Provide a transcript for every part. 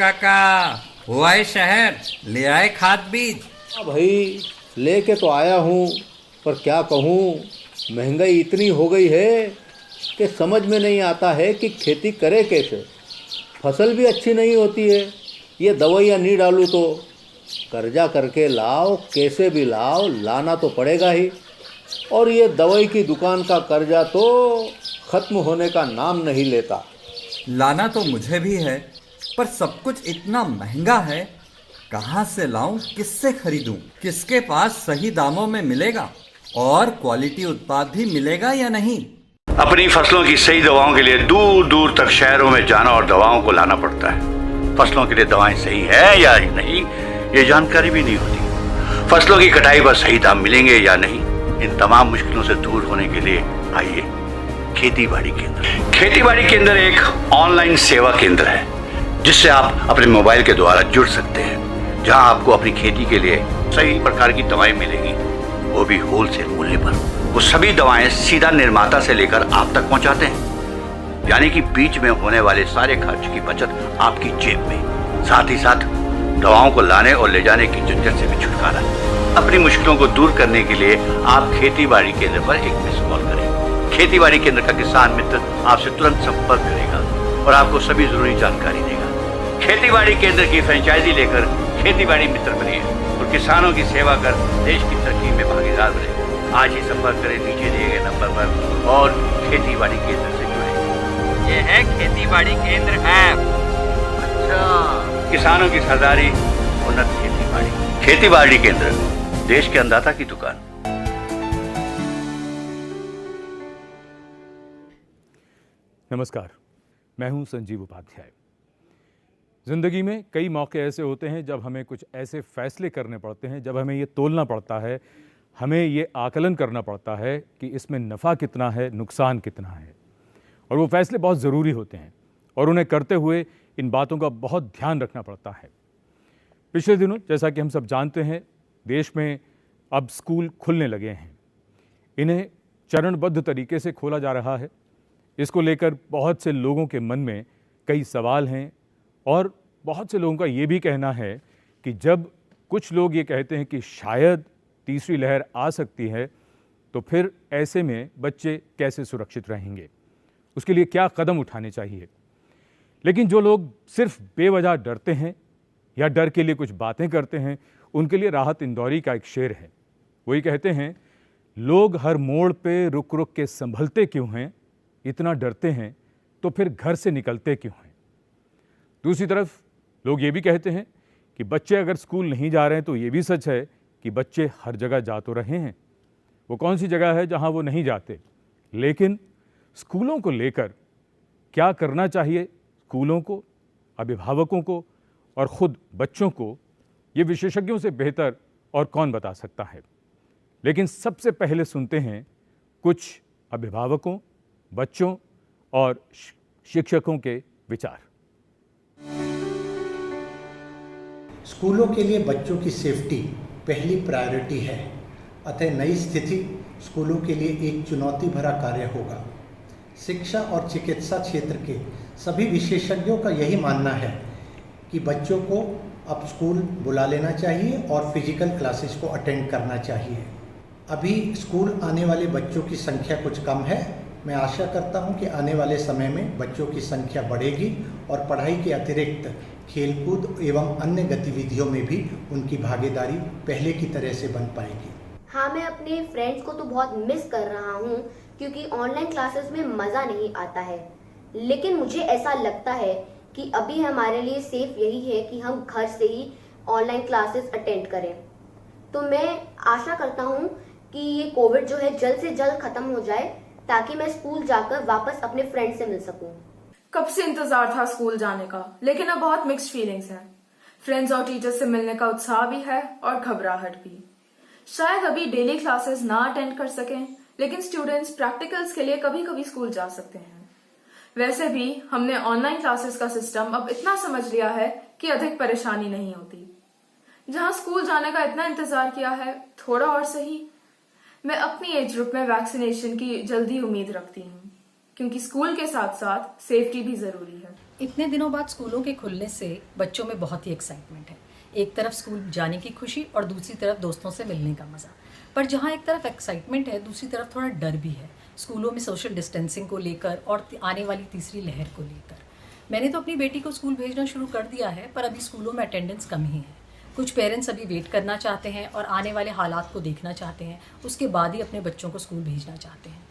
काका, हुआ है शहर, ले आए खाद बीज। हाँ भाई, लेके तो आया हूँ, पर क्या कहूँ, महंगाई इतनी हो गई है कि समझ में नहीं आता है कि खेती करे कैसे। फसल भी अच्छी नहीं होती है, ये दवाइयाँ नहीं डालूँ तो कर्जा करके लाओ, कैसे भी लाओ, लाना तो पड़ेगा ही। और ये दवाई की दुकान का कर्जा तो ख़त्म होने का नाम नहीं लेता। लाना तो मुझे भी है, पर सब कुछ इतना महंगा है, कहाँ से लाऊं, किससे खरीदूं, किसके पास सही दामों में मिलेगा और क्वालिटी उत्पाद भी मिलेगा या नहीं। अपनी फसलों की सही दवाओं के लिए दूर दूर तक शहरों में जाना और दवाओं को लाना पड़ता है। फसलों के लिए दवाएं सही है या नहीं, ये जानकारी भी नहीं होती। फसलों की कटाई पर सही दाम मिलेंगे या नहीं, इन तमाम मुश्किलों से दूर होने के लिए आइए खेती बाड़ी केंद्र। खेती बाड़ी केंद्र एक ऑनलाइन सेवा केंद्र है जिससे आप अपने मोबाइल के द्वारा जुड़ सकते हैं, जहां आपको अपनी खेती के लिए सही प्रकार की दवाएं मिलेंगी, वो भी होलसेल मूल्य पर। वो सभी दवाएं सीधा निर्माता से लेकर आप तक पहुंचाते हैं, यानी कि बीच में होने वाले सारे खर्च की बचत आपकी जेब में। साथ ही साथ दवाओं को लाने और ले जाने की झंझट से भी छुटकारा। अपनी मुश्किलों को दूर करने के लिए आप खेती बाड़ी केंद्र पर एक मिस कॉल करें। खेती बाड़ी केंद्र का किसान मित्र आपसे तुरंत संपर्क करेगा और आपको सभी जरूरी जानकारी देगा। खेती बाड़ी केंद्र की फ्रेंचाइजी लेकर खेती बाड़ी मित्र बनिए और किसानों की सेवा कर देश की तरक्की में भागीदार बने। आज ही संपर्क करें नीचे दिए गए नंबर पर और खेती बाड़ी केंद्र से जुड़े। ये है खेती बाड़ी केंद्र ऐप। अच्छा, किसानों की सरदारी, उन्नत खेती बाड़ी। खेती बाड़ी केंद्र, देश के अन्नदाता की दुकान। नमस्कार, मैं हूं संजीव उपाध्याय। ज़िंदगी में कई मौके ऐसे होते हैं जब हमें कुछ ऐसे फैसले करने पड़ते हैं, जब हमें ये तोलना पड़ता है, हमें ये आकलन करना पड़ता है कि इसमें नफ़ा कितना है, नुकसान कितना है। और वो फैसले बहुत ज़रूरी होते हैं और उन्हें करते हुए इन बातों का बहुत ध्यान रखना पड़ता है। पिछले दिनों, जैसा कि हम सब जानते हैं, देश में अब स्कूल खुलने लगे हैं। इन्हें चरणबद्ध तरीके से खोला जा रहा है। इसको लेकर बहुत से लोगों के मन में कई सवाल हैं और बहुत से लोगों का ये भी कहना है कि जब कुछ लोग ये कहते हैं कि शायद तीसरी लहर आ सकती है, तो फिर ऐसे में बच्चे कैसे सुरक्षित रहेंगे, उसके लिए क्या कदम उठाने चाहिए। लेकिन जो लोग सिर्फ बेवजह डरते हैं या डर के लिए कुछ बातें करते हैं, उनके लिए राहत इंदौरी का एक शेर है। वही कहते हैं, लोग हर मोड़ पे रुक रुक के संभलते क्यों हैं, इतना डरते हैं तो फिर घर से निकलते क्यों हैं। दूसरी तरफ लोग ये भी कहते हैं कि बच्चे अगर स्कूल नहीं जा रहे हैं तो ये भी सच है कि बच्चे हर जगह जा तो रहे हैं। वो कौन सी जगह है जहां वो नहीं जाते। लेकिन स्कूलों को लेकर क्या करना चाहिए, स्कूलों को, अभिभावकों को और ख़ुद बच्चों को, ये विशेषज्ञों से बेहतर और कौन बता सकता है। लेकिन सबसे पहले सुनते हैं कुछ अभिभावकों, बच्चों और शिक्षकों के विचार। स्कूलों के लिए बच्चों की सेफ्टी पहली प्रायोरिटी है, अतः नई स्थिति स्कूलों के लिए एक चुनौती भरा कार्य होगा। शिक्षा और चिकित्सा क्षेत्र के सभी विशेषज्ञों का यही मानना है कि बच्चों को अब स्कूल बुला लेना चाहिए और फिजिकल क्लासेस को अटेंड करना चाहिए। अभी स्कूल आने वाले बच्चों की संख्या कुछ कम है। मैं आशा करता हूं कि आने वाले समय में बच्चों की संख्या बढ़ेगी और पढ़ाई के अतिरिक्त खेलकूद एवं अन्य गतिविधियों में भी उनकी भागीदारी पहले की तरह से बन पाएगी। हाँ, मैं अपने फ्रेंड्स को तो बहुत मिस कर रहा हूँ क्योंकि ऑनलाइन क्लासेस में मज़ा नहीं आता है। लेकिन मुझे ऐसा लगता है कि अभी हमारे लिए सेफ यही है कि हम घर से ही ऑनलाइन क्लासेस अटेंड करें। तो मैं आशा करता हूँ कि ये कोविड जो है जल्द से जल्द ख़त्म हो जाए ताकि मैं स्कूल जाकर वापस अपने फ्रेंड से मिल सकूं। कब से इंतजार था स्कूल जाने का, लेकिन अब बहुत मिक्स्ड फीलिंग्स हैं। फ्रेंड्स और टीचर्स से मिलने का उत्साह भी है और घबराहट भी। शायद अभी डेली क्लासेस ना अटेंड कर सकें, लेकिन स्टूडेंट्स प्रैक्टिकल्स के लिए कभी कभी स्कूल जा सकते हैं। वैसे भी हमने ऑनलाइन क्लासेस का सिस्टम अब इतना समझ लिया है कि अधिक परेशानी नहीं होती। जहां स्कूल जाने का इतना इंतजार किया है, थोड़ा और सही। मैं अपनी एज ग्रुप में वैक्सीनेशन की जल्दी उम्मीद रखती हूँ। क्योंकि स्कूल के साथ साथ सेफ्टी भी जरूरी है। इतने दिनों बाद स्कूलों के खुलने से बच्चों में बहुत ही एक्साइटमेंट है। एक तरफ स्कूल जाने की खुशी और दूसरी तरफ दोस्तों से मिलने का मज़ा। पर जहाँ एक तरफ एक्साइटमेंट है, दूसरी तरफ थोड़ा डर भी है, स्कूलों में सोशल डिस्टेंसिंग को लेकर और आने वाली तीसरी लहर को लेकर। मैंने तो अपनी बेटी को स्कूल भेजना शुरू कर दिया है, पर अभी स्कूलों में अटेंडेंस कम ही है। कुछ पेरेंट्स अभी वेट करना चाहते हैं और आने वाले हालात को देखना चाहते हैं, उसके बाद ही अपने बच्चों को स्कूल भेजना चाहते हैं।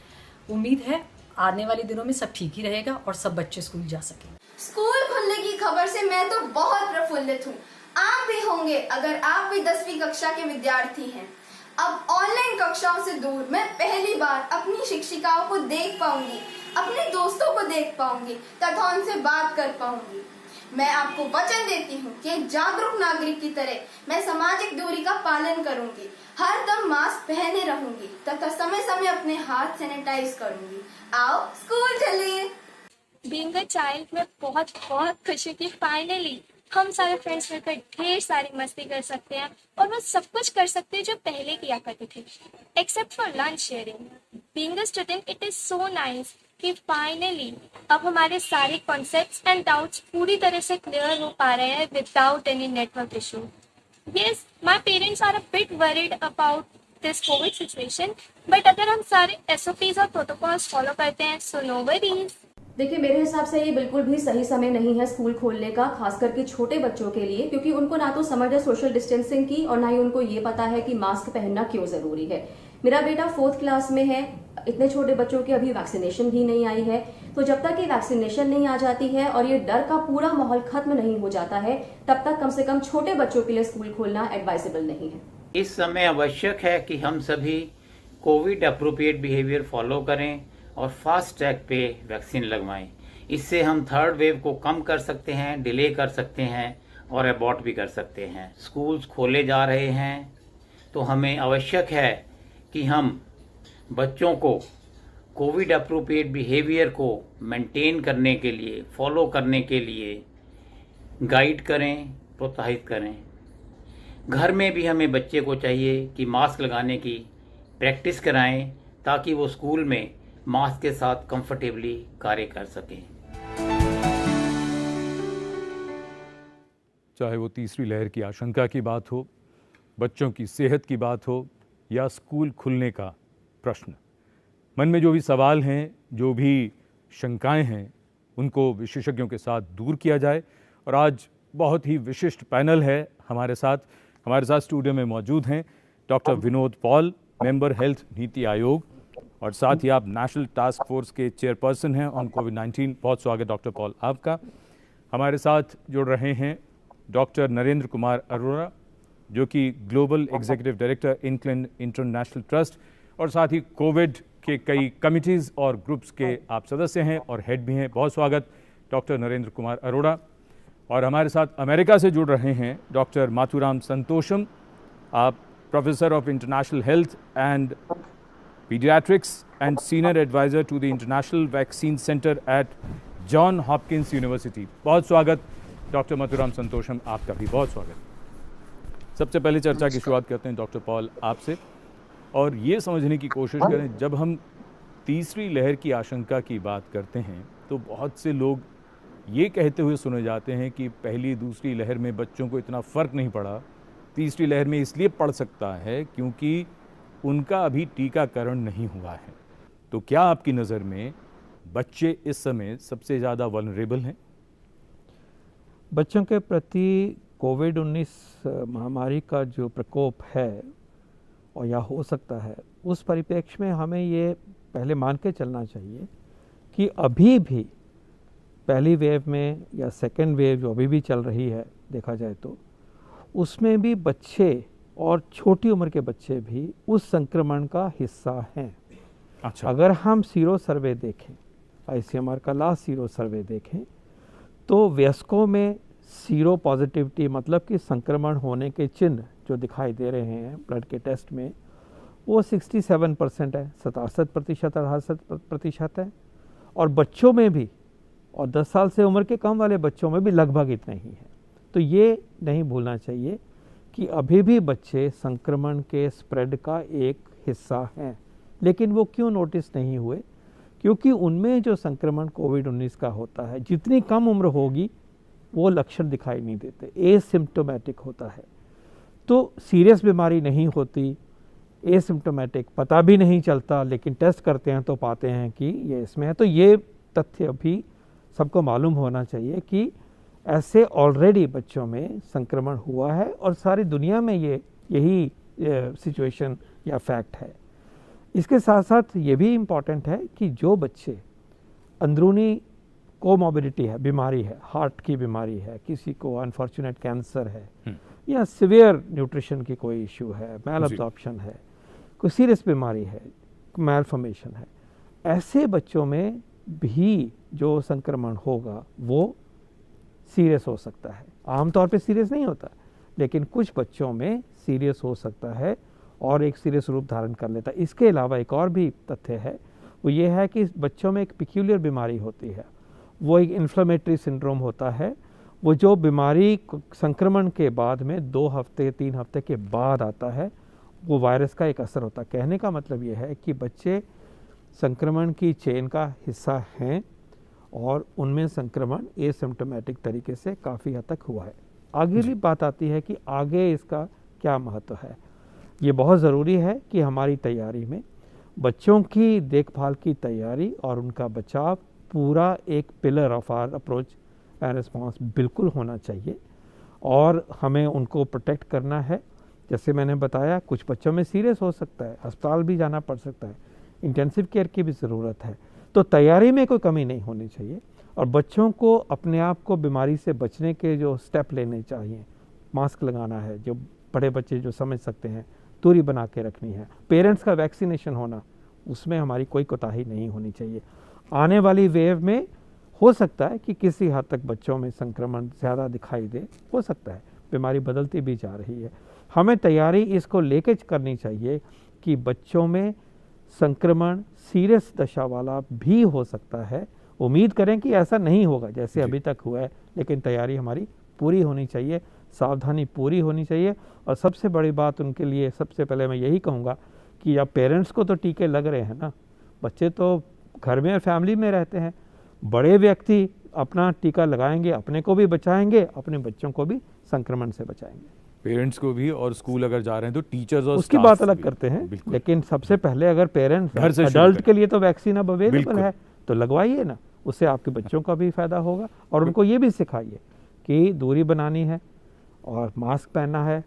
उम्मीद है आने वाले दिनों में सब ठीक ही रहेगा और सब बच्चे स्कूल जा सकेंगे। स्कूल खुलने की खबर से मैं तो बहुत प्रफुल्लित हूँ। आप भी होंगे अगर आप भी 10वीं कक्षा के विद्यार्थी हैं। अब ऑनलाइन कक्षाओं से दूर मैं पहली बार अपनी शिक्षिकाओं को देख पाऊंगी, अपने दोस्तों को देख पाऊंगी तथा उनसे बात कर पाऊंगी। मैं आपको वचन देती हूँ कि एक जागरूक नागरिक की तरह मैं सामाजिक दूरी का पालन करूंगी, हर दम मास्क पहने रहूंगी तथा समय समय अपने हाथ सैनिटाइज करूंगी। आओ स्कूल चलिए। बीइंग अ चाइल्ड में बहुत खुशी की फाइनली हम सारे फ्रेंड्स मिलकर ढेर सारी मस्ती कर सकते हैं और वो सब कुछ कर सकते हैं जो पहले किया करते थे, except for lunch sharing. Being a student it is so nice कि फाइनली अब हमारे सारे कॉन्सेप्ट्स एंड डाउट्स पूरी तरह से क्लियर हो पा रहे हैं without any network issue. Yes, my parents are a bit worried about this COVID situation, but अगर हम सारे SOPs और प्रोटोकॉल्स फॉलो करते हैं सो नो वरीज। देखिए, मेरे हिसाब से ये बिल्कुल भी सही समय नहीं है स्कूल खोलने का, खास करके छोटे बच्चों के लिए, क्योंकि उनको ना तो समझ है सोशल डिस्टेंसिंग की और ना ही उनको ये पता है कि मास्क पहनना क्यों जरूरी है। मेरा बेटा 4th क्लास में है, इतने छोटे बच्चों की अभी वैक्सीनेशन भी नहीं आई है, तो जब तक ये वैक्सीनेशन नहीं आ जाती है और ये डर का पूरा माहौल खत्म नहीं हो जाता है, तब तक कम से कम छोटे बच्चों के लिए स्कूल खोलना एडवाइजेबल नहीं है। इस समय आवश्यक है कि हम सभी कोविड अप्रोप्रिएट बिहेवियर फॉलो करें और फास्ट ट्रैक पे वैक्सीन लगवाएं। इससे हम 3rd वेव को कम कर सकते हैं, डिले कर सकते हैं और अबॉर्ट भी कर सकते हैं। स्कूल्स खोले जा रहे हैं तो हमें आवश्यक है कि हम बच्चों को कोविड अप्रोप्रिएट बिहेवियर को मेंटेन करने के लिए, फॉलो करने के लिए गाइड करें, प्रोत्साहित करें। घर में भी हमें बच्चे को चाहिए कि मास्क लगाने की प्रैक्टिस कराएं ताकि वो स्कूल में मास्क के साथ कंफर्टेबली कार्य कर सकें। चाहे वो तीसरी लहर की आशंका की बात हो, बच्चों की सेहत की बात हो या स्कूल खुलने का प्रश्न, मन में जो भी सवाल हैं, जो भी शंकाएं हैं, उनको विशेषज्ञों के साथ दूर किया जाए। और आज बहुत ही विशिष्ट पैनल है हमारे साथ स्टूडियो में मौजूद हैं doctor Vinod Paul, member health NITI Aayog, और साथ ही आप नेशनल टास्क फोर्स के चेयरपर्सन हैं ऑन कोविड-19। बहुत स्वागत डॉक्टर पॉल आपका। हमारे साथ जुड़ रहे हैं डॉक्टर नरेंद्र कुमार अरोड़ा, जो कि global executive director INCLEN international trust, और साथ ही कोविड के कई कमिटीज़ और ग्रुप्स के आप सदस्य हैं और हेड भी हैं। बहुत स्वागत डॉक्टर नरेंद्र कुमार अरोड़ा। और हमारे साथ अमेरिका से जुड़ रहे हैं डॉक्टर माथुराम संतोषम, आप professor of international health and paediatrics and senior advisor to the International Vaccine Center at Johns Hopkins University. बहुत स्वागत डॉक्टर माथुराम संतोषम, आपका भी बहुत स्वागत। सबसे पहले चर्चा की शुरुआत करते हैं डॉक्टर पॉल आपसे, और ये समझने की कोशिश करें, जब हम तीसरी लहर की आशंका की बात करते हैं तो बहुत से लोग ये कहते हुए सुने जाते हैं कि पहली दूसरी लहर में बच्चों को इतना फ़र्क नहीं पड़ा, तीसरी लहर में इसलिए पड़ सकता है क्योंकि उनका अभी टीकाकरण नहीं हुआ है। तो क्या आपकी नज़र में बच्चे इस समय सबसे ज़्यादा वल्नरेबल हैं? बच्चों के प्रति कोविड-19 महामारी का जो प्रकोप है और या हो सकता है, उस परिप्रेक्ष्य में हमें ये पहले मान के चलना चाहिए कि अभी भी पहली वेव में या सेकेंड वेव जो अभी भी चल रही है, देखा जाए तो उसमें भी बच्चे और छोटी उम्र के बच्चे भी उस संक्रमण का हिस्सा हैं। अच्छा। अगर हम सीरो सर्वे देखें, ICMR का लास्ट सीरो सर्वे देखें, तो वयस्कों में सीरो पॉजिटिविटी मतलब कि संक्रमण होने के चिन्ह जो दिखाई दे रहे हैं ब्लड के टेस्ट में, वो 67% है, 67% 68% है। और बच्चों में भी, और 10 साल से उम्र के कम वाले बच्चों में भी लगभग इतना ही है। तो ये नहीं भूलना चाहिए कि अभी भी बच्चे संक्रमण के स्प्रेड का एक हिस्सा हैं। लेकिन वो क्यों नोटिस नहीं हुए? क्योंकि उनमें जो संक्रमण कोविड-19 का होता है, जितनी कम उम्र होगी वो लक्षण दिखाई नहीं देते, एसिम्प्टोमेटिक होता है। तो सीरियस बीमारी नहीं होती, एसिम्प्टोमेटिक, पता भी नहीं चलता, लेकिन टेस्ट करते हैं तो पाते हैं कि ये इसमें है। तो ये तथ्य भी सबको मालूम होना चाहिए कि ऐसे ऑलरेडी बच्चों में संक्रमण हुआ है और सारी दुनिया में यही सिचुएशन या फैक्ट है। इसके साथ साथ ये भी इम्पॉर्टेंट है कि जो बच्चे अंदरूनी कोमॉर्बिडिटी है, बीमारी है, हार्ट की बीमारी है, किसी को अनफॉर्चुनेट कैंसर है या सिवियर न्यूट्रिशन की कोई इश्यू है, मैल अब्जॉर्प्शन है, कोई सीरियस बीमारी है, मैलफॉर्मेशन है, ऐसे बच्चों में भी जो संक्रमण होगा वो सीरियस हो सकता है। आमतौर पे सीरियस नहीं होता, लेकिन कुछ बच्चों में सीरियस हो सकता है और एक सीरियस रूप धारण कर लेता है। इसके अलावा एक और भी तथ्य है, वो ये है कि बच्चों में एक पिक्यूलियर बीमारी होती है, वो एक इन्फ्लेमेटरी सिंड्रोम होता है, वो जो बीमारी संक्रमण के बाद में 2 हफ्ते 3 हफ्ते के बाद आता है, वो वायरस का एक असर होता है। कहने का मतलब ये है कि बच्चे संक्रमण की चेन का हिस्सा हैं और उनमें संक्रमण एसिम्प्टोमेटिक तरीके से काफ़ी हद तक हुआ है। आगे भी बात आती है कि आगे इसका क्या महत्व है। ये बहुत ज़रूरी है कि हमारी तैयारी में बच्चों की देखभाल की तैयारी और उनका बचाव पूरा एक pillar of our approach and response बिल्कुल होना चाहिए और हमें उनको प्रोटेक्ट करना है। जैसे मैंने बताया, कुछ बच्चों में सीरियस हो सकता है, अस्पताल भी जाना पड़ सकता है, इंटेंसिव केयर की भी ज़रूरत है। तो तैयारी में कोई कमी नहीं होनी चाहिए और बच्चों को अपने आप को बीमारी से बचने के जो स्टेप लेने चाहिए, मास्क लगाना है, जो बड़े बच्चे जो समझ सकते हैं, दूरी बना के रखनी है, पेरेंट्स का वैक्सीनेशन होना, उसमें हमारी कोई कोताही नहीं होनी चाहिए। आने वाली वेव में हो सकता है कि किसी हद तक बच्चों में संक्रमण ज़्यादा दिखाई दे, हो सकता है, बीमारी बदलती भी जा रही है। हमें तैयारी इसको लेके करनी चाहिए कि बच्चों में संक्रमण सीरियस दशा वाला भी हो सकता है। उम्मीद करें कि ऐसा नहीं होगा जैसे अभी तक हुआ है, लेकिन तैयारी हमारी पूरी होनी चाहिए, सावधानी पूरी होनी चाहिए। और सबसे बड़ी बात उनके लिए सबसे पहले मैं यही कहूँगा कि अब पेरेंट्स को तो टीके लग रहे हैं ना, बच्चे तो घर में और फैमिली में रहते हैं, बड़े व्यक्ति अपना टीका लगाएंगे, अपने को भी बचाएंगे, अपने बच्चों को भी संक्रमण से बचाएंगे। पेरेंट्स को भी, और स्कूल अगर जा रहे हैं तो टीचर्स और उसकी बात अलग करते हैं, लेकिन सबसे पहले अगर पेरेंट्स, अडल्ट के लिए तो वैक्सीन अब अवेलेबल है तो लगवाइए ना, उससे आपके बच्चों का भी फायदा होगा। और उनको ये भी सिखाइए कि दूरी बनानी है और मास्क पहनना है,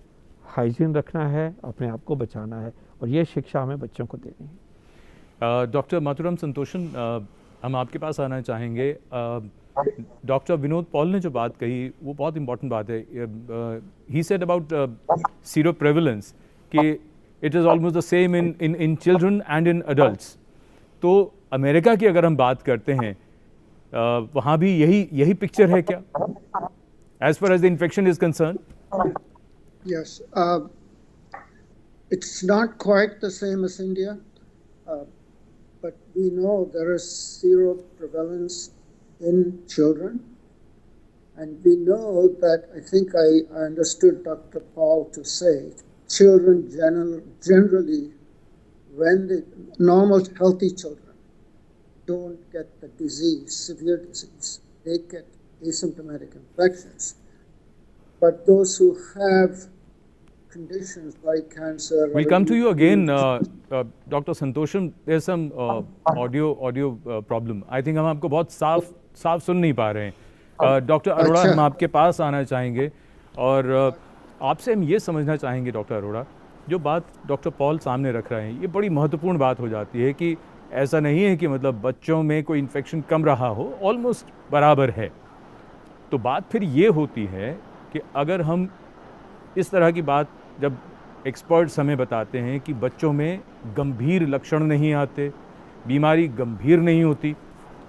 हाइजीन रखना है, अपने आप को बचाना है, और ये शिक्षा हमें बच्चों को देनी है। डॉक्टर माथुराम संतोषन, हम आपके पास आना चाहेंगे। डॉक्टर विनोद पॉल ने जो बात कही वो बहुत इंपॉर्टेंट बात है। He said about sero prevalence कि it is almost the same in children and in adults. तो अमेरिका की अगर हम बात करते हैं, वहाँ भी यही पिक्चर है क्या, as far as the infection is concern? Yes, it's not quite the same as India, but we know there is zero prevalence in children, and we know that, I think I understood Dr. Paul to say, children generally, when the normal healthy children don't get the disease, severe disease, they get asymptomatic infections. But those who have conditions like cancer. We'll come to you again, Dr. Santoshan. There's some audio problem. I think हम आपको बहुत साफ सुन नहीं पा रहे हैं। Doctor Arora, हम आपके पास आना चाहेंगे और आपसे हम ये समझना चाहेंगे डॉक्टर अरोड़ा, जो बात डॉक्टर पॉल सामने रख रहे हैं, ये बड़ी महत्वपूर्ण बात हो जाती है कि ऐसा नहीं है कि मतलब बच्चों में कोई इन्फेक्शन कम रहा हो, ऑलमोस्ट बराबर है। तो बात फिर ये होती है कि अगर हम इस तरह की बात, जब एक्सपर्ट्स हमें बताते हैं कि बच्चों में गंभीर लक्षण नहीं आते, बीमारी गंभीर नहीं होती,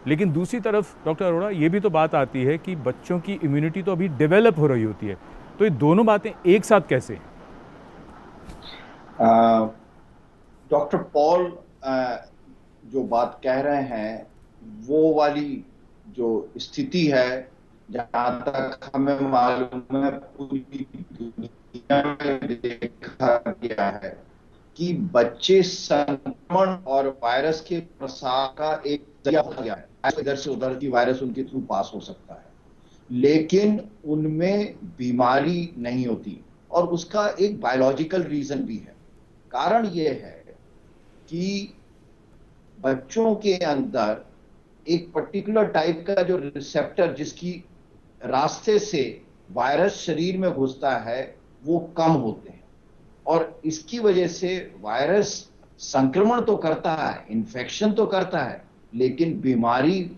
लेकिन दूसरी तरफ डॉक्टर अरोड़ा ये भी तो बात आती है कि बच्चों की इम्यूनिटी तो अभी डेवलप हो रही होती है, तो ये दोनों बातें एक साथ कैसे हैं? डॉक्टर पॉल जो बात कह रहे हैं वो वाली जो स्थिति है, जहाँ तक हमें मालूम है पूरी दुनिया में देखा गया है कि बच्चे संक्रमण और वायरस के प्रसार का एक जरिया हो गया है। इधर से उधर की वायरस उनके थ्रू पास हो सकता है, लेकिन उनमें बीमारी नहीं होती। और उसका एक बायोलॉजिकल रीजन भी है। कारण यह है कि बच्चों के अंदर एक पर्टिकुलर टाइप का जो रिसेप्टर जिसकी रास्ते से वायरस शरीर में घुसता है वो कम होते हैं, और इसकी वजह से वायरस संक्रमण तो करता है, इन्फेक्शन तो करता है, लेकिन बीमारी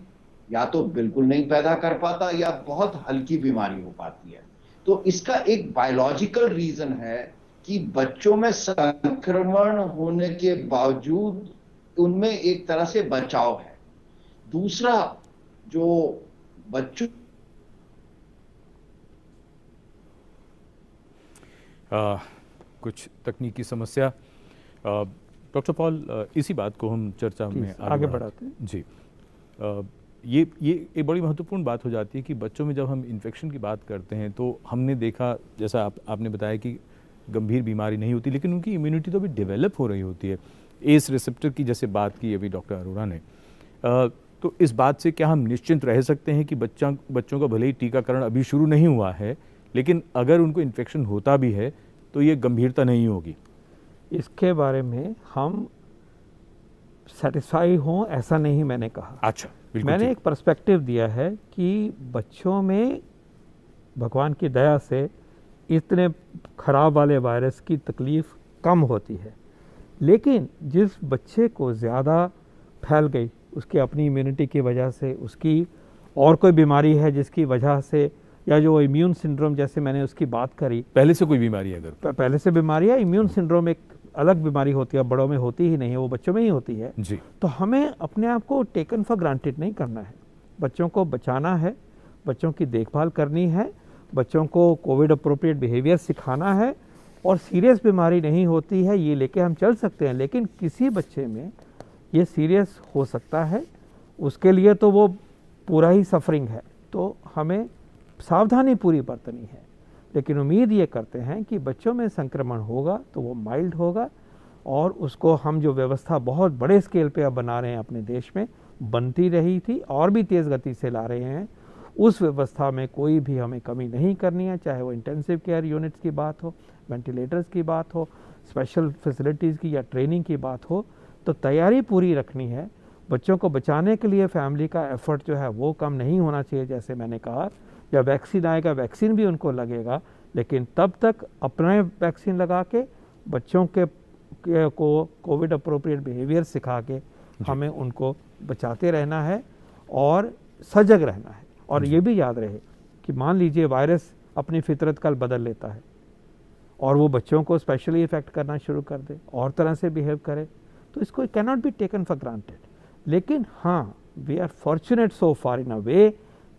या तो बिल्कुल नहीं पैदा कर पाता या बहुत हल्की बीमारी हो पाती है। तो इसका एक बायोलॉजिकल रीजन है कि बच्चों में संक्रमण होने के बावजूद उनमें एक तरह से बचाव है। दूसरा, जो बच्चों कुछ तकनीकी समस्या, डॉक्टर पॉल इसी बात को हम चर्चा में आगे बढ़ाते हैं जी। ये एक बड़ी महत्वपूर्ण बात हो जाती है कि बच्चों में जब हम इन्फेक्शन की बात करते हैं तो हमने देखा, जैसा आपने बताया कि गंभीर बीमारी नहीं होती, लेकिन उनकी इम्यूनिटी तो अभी डेवलप हो रही होती है। एस रिसेप्टर की जैसे बात की अभी डॉक्टर अरोड़ा ने, तो इस बात से क्या हम निश्चिंत रह सकते हैं कि बच्चों का भले ही टीकाकरण अभी शुरू नहीं हुआ है, लेकिन अगर उनको इन्फेक्शन होता भी है तो ये गंभीरता नहीं होगी? इसके बारे में हम सेटिस्फाई हों ऐसा नहीं मैंने कहा। अच्छा, मैंने एक पर्सपेक्टिव दिया है कि बच्चों में भगवान की दया से इतने खराब वाले वायरस की तकलीफ़ कम होती है, लेकिन जिस बच्चे को ज़्यादा फैल गई, उसकी अपनी इम्यूनिटी की वजह से, उसकी और कोई बीमारी है जिसकी वजह से, या जो इम्यून सिंड्रोम जैसे मैंने उसकी बात करी, पहले से कोई बीमारी है, अगर पहले से बीमारी है, इम्यून सिंड्रोम एक अलग बीमारी होती है, बड़ों में होती ही नहीं है, वो बच्चों में ही होती है जी। तो हमें अपने आप को टेकन फॉर ग्रांटेड नहीं करना है। बच्चों को बचाना है, बच्चों की देखभाल करनी है, बच्चों को कोविड अप्रोप्रिएट बिहेवियर सिखाना है, और सीरियस बीमारी नहीं होती है ये लेके हम चल सकते हैं। लेकिन किसी बच्चे में ये सीरियस हो सकता है, उसके लिए तो वो पूरा ही सफरिंग है, तो हमें सावधानी पूरी बरतनी है। लेकिन उम्मीद ये करते हैं कि बच्चों में संक्रमण होगा तो वो माइल्ड होगा, और उसको हम जो व्यवस्था बहुत बड़े स्केल पे अब बना रहे हैं अपने देश में, बनती रही थी और भी तेज़ गति से ला रहे हैं, उस व्यवस्था में कोई भी हमें कमी नहीं करनी है। चाहे वो इंटेंसिव केयर यूनिट्स की बात हो, वेंटिलेटर्स की बात हो, स्पेशल फैसिलिटीज़ की या ट्रेनिंग की बात हो, तो तैयारी पूरी रखनी है। बच्चों को बचाने के लिए फैमिली का एफर्ट जो है वो कम नहीं होना चाहिए। जैसे मैंने कहा, जब वैक्सीन आएगा वैक्सीन भी उनको लगेगा, लेकिन तब तक अपने वैक्सीन लगा के बच्चों को कोविड अप्रोप्रिएट बिहेवियर सिखा के हमें उनको बचाते रहना है और सजग रहना है। और ये भी याद रहे कि मान लीजिए वायरस अपनी फितरत कल बदल लेता है और वो बच्चों को स्पेशली इफेक्ट करना शुरू कर दे, और तरह से बिहेव करे, तो इसको can not be taken for granted. लेकिन हाँ, we are fortunate so far in a way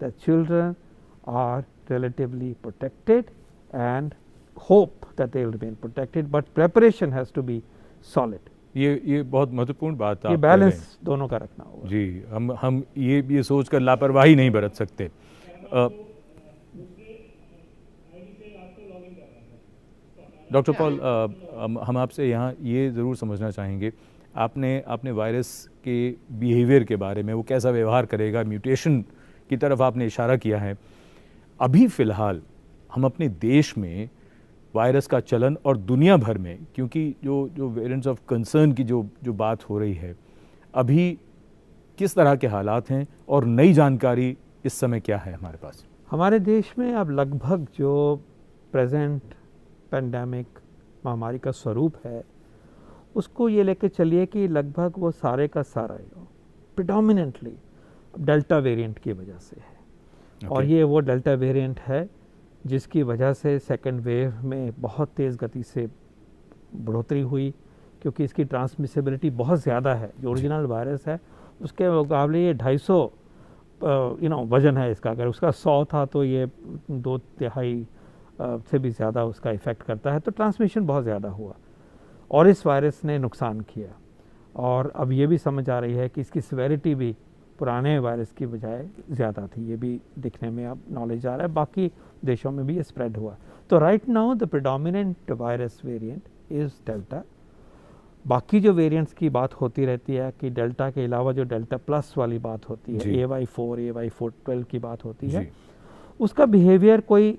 that children are relatively protected and hope that they will remain protected, but preparation has to be solid. ये बहुत महत्वपूर्ण बात है। ये balance दोनों का रखना होगा जी। हम ये सोचकर लापरवाही नहीं बरत सकते। डॉक्टर पॉल, हम आपसे यहाँ ये ज़रूर समझना चाहेंगे, आपने वायरस के बिहेवियर के बारे में, वो कैसा व्यवहार करेगा, म्यूटेशन की तरफ आपने इशारा किया है। अभी फ़िलहाल हम अपने देश में वायरस का चलन और दुनिया भर में, क्योंकि जो वेरिएंट्स ऑफ कंसर्न की जो बात हो रही है, अभी किस तरह के हालात हैं और नई जानकारी इस समय क्या है हमारे पास? हमारे देश में अब लगभग जो प्रेजेंट पेंडेमिक महामारी का स्वरूप है, उसको ये लेके चलिए कि लगभग वो सारे का सारा प्रिडोमिनेंटली डेल्टा वेरिएंट की वजह से है। और ये वो डेल्टा वेरिएंट है जिसकी वजह से सेकेंड वेव में बहुत तेज़ गति से बढ़ोतरी हुई, क्योंकि इसकी ट्रांसमिसिबिलिटी बहुत ज़्यादा है। जो ओरिजिनल वायरस है उसके मुकाबले ये 250 वजन है इसका। अगर उसका 100 था तो ये 2/3 से भी ज़्यादा उसका इफ़ेक्ट करता है, तो ट्रांसमिशन बहुत ज़्यादा हुआ और इस वायरस ने नुकसान किया। और अब ये भी समझ आ रही है कि इसकी सिवेरिटी भी पुराने वायरस की बजाय ज़्यादा थी, ये भी दिखने में अब नॉलेज आ रहा है। बाकी देशों में भी ये स्प्रेड हुआ। तो right now the predominant virus variant is delta, बाकी जो वेरिएंट्स की बात होती रहती है कि डेल्टा के अलावा जो डेल्टा प्लस वाली बात होती है, AY4, AY412 की बात होती है, उसका बिहेवियर कोई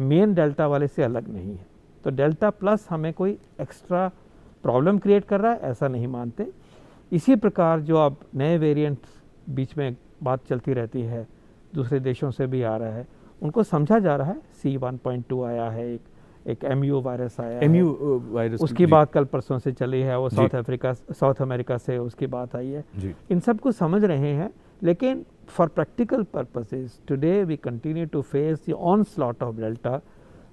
मेन डेल्टा वाले से अलग नहीं है। तो डेल्टा प्लस हमें कोई एक्स्ट्रा प्रॉब्लम क्रिएट कर रहा है ऐसा नहीं मानते। इसी प्रकार जो अब नए वेरिएंट्स बीच में बात चलती रहती है, दूसरे देशों से भी आ रहा है, उनको समझा जा रहा है। C1.2 आया है, एक MU वायरस आया है, वायरस उसकी बात कल परसों से चली है, वो साउथ अमेरिका से उसकी बात आई है। इन सब को समझ रहे हैं, लेकिन for practical purposes today we continue to face the onslaught of delta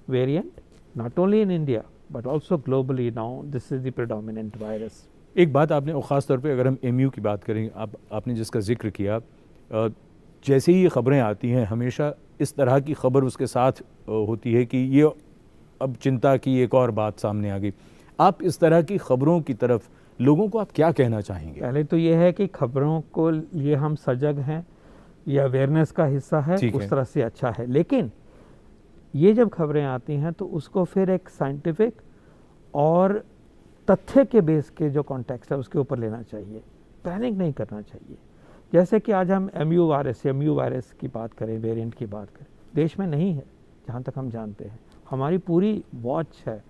variant, not only in India but also globally. Now this is the predominant virus. एक बात आपने, और ख़ास तौर पे अगर हम MU की बात करें, आपने जिसका जिक्र किया, जैसे ही ये ख़बरें आती हैं हमेशा इस तरह की खबर उसके साथ होती है कि ये अब चिंता की एक और बात सामने आ गई। आप इस तरह की खबरों की तरफ लोगों को आप क्या कहना चाहेंगे? पहले तो ये है कि खबरों को लिए हम सजग हैं, ये अवेयरनेस का हिस्सा है, उस तरह से अच्छा है। लेकिन ये जब खबरें आती हैं तो उसको फिर एक साइंटिफिक और तथ्य के बेस के जो कॉन्टेक्स्ट है उसके ऊपर लेना चाहिए, पैनिक नहीं करना चाहिए। जैसे कि आज हम MU वायरस की बात करें, वेरिएंट की बात करें, देश में नहीं है जहाँ तक हम जानते हैं। हमारी पूरी वॉच है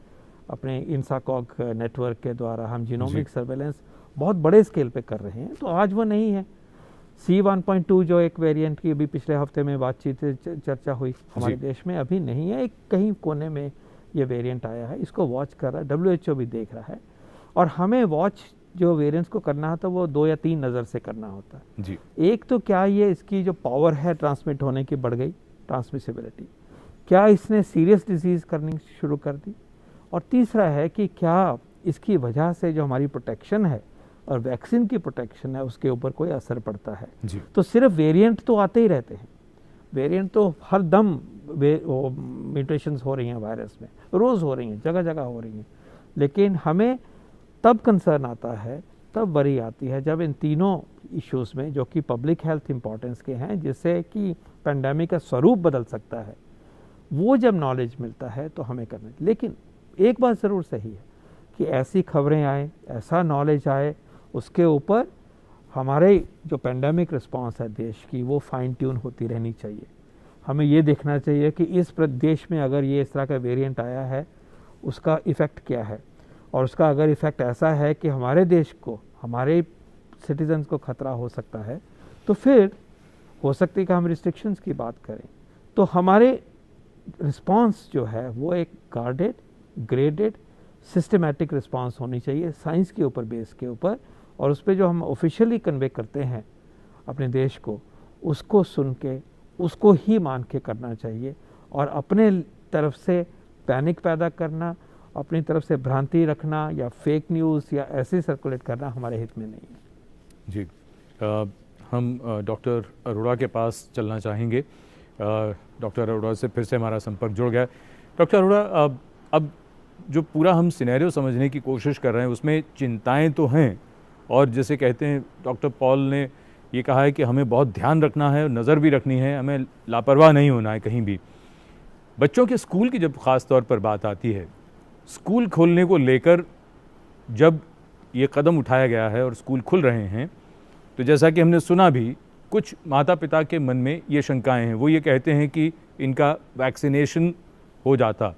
अपने इंसाकॉग नेटवर्क के द्वारा, हम जीनोमिक सर्वेलेंस बहुत बड़े स्केल पे कर रहे हैं, तो आज वो नहीं है। C1.2 जो एक वेरिएंट की अभी पिछले हफ्ते में बातचीत चर्चा हुई, हमारे देश में अभी नहीं है, एक कहीं कोने में ये वेरिएंट आया है, इसको वॉच कर रहा है, WHO भी देख रहा है। और हमें वॉच जो वेरिएंट्स को करना है तो वो 2 या 3 नज़र से करना होता है जी। एक तो क्या ये इसकी जो पावर है ट्रांसमिट होने की बढ़ गई, ट्रांसमिसिबिलिटी, क्या इसने सीरियस डिजीज़ करनी शुरू कर दी, और तीसरा है कि क्या इसकी वजह से जो हमारी प्रोटेक्शन है और वैक्सीन की प्रोटेक्शन है उसके ऊपर कोई असर पड़ता है जी। तो सिर्फ वेरिएंट तो आते ही रहते हैं, वेरिएंट तो हर दम म्यूटेशंस हो रही हैं वायरस में, रोज़ हो रही हैं, जगह जगह हो रही हैं। लेकिन हमें तब कंसर्न आता है, तब वरी आती है जब इन तीनों इश्यूज़ में जो कि पब्लिक हेल्थ इंपॉर्टेंस के हैं, जिससे कि पेंडेमिक का स्वरूप बदल सकता है, वो जब नॉलेज मिलता है तो हमें करना है। लेकिन एक बात ज़रूर सही है कि ऐसी खबरें आए, ऐसा नॉलेज आए, उसके ऊपर हमारे जो पेंडेमिक रिस्पांस है देश की वो फाइन ट्यून होती रहनी चाहिए। हमें ये देखना चाहिए कि इस प्रदेश में अगर ये इस तरह का वेरिएंट आया है उसका इफ़ेक्ट क्या है, और उसका अगर इफ़ेक्ट ऐसा है कि हमारे देश को, हमारे सिटीजन्स को खतरा हो सकता है, तो फिर हो सकती है कि हम रिस्ट्रिक्शंस की बात करें। तो हमारे रिस्पांस जो है वो एक गार्डेड, ग्रेडेड, सिस्टमैटिक रिस्पांस होनी चाहिए साइंस के ऊपर, बेस के ऊपर, और उस पर जो हम ऑफिशियली कन्वे करते हैं अपने देश को, उसको सुन के उसको ही मान के करना चाहिए। और अपने तरफ से पैनिक पैदा करना, अपनी तरफ से भ्रांति रखना या फेक न्यूज़ या ऐसे सर्कुलेट करना हमारे हित में नहीं है जी। हम डॉक्टर अरोड़ा के पास चलना चाहेंगे। डॉक्टर अरोड़ा से फिर से हमारा संपर्क जुड़ गया। डॉक्टर अरोड़ा, अब जो पूरा हम सिनेरियो समझने की कोशिश कर रहे हैं उसमें चिंताएं तो हैं, और जैसे कहते हैं डॉक्टर पॉल ने ये कहा है कि हमें बहुत ध्यान रखना है, नज़र भी रखनी है, हमें लापरवाह नहीं होना है कहीं भी। बच्चों के स्कूल की जब ख़ास तौर पर बात आती है, स्कूल खोलने को लेकर जब ये कदम उठाया गया है और स्कूल खुल रहे हैं, तो जैसा कि हमने सुना भी, कुछ माता पिता के मन में ये शंकाएं हैं। वो ये कहते हैं कि इनका वैक्सीनेशन हो जाता।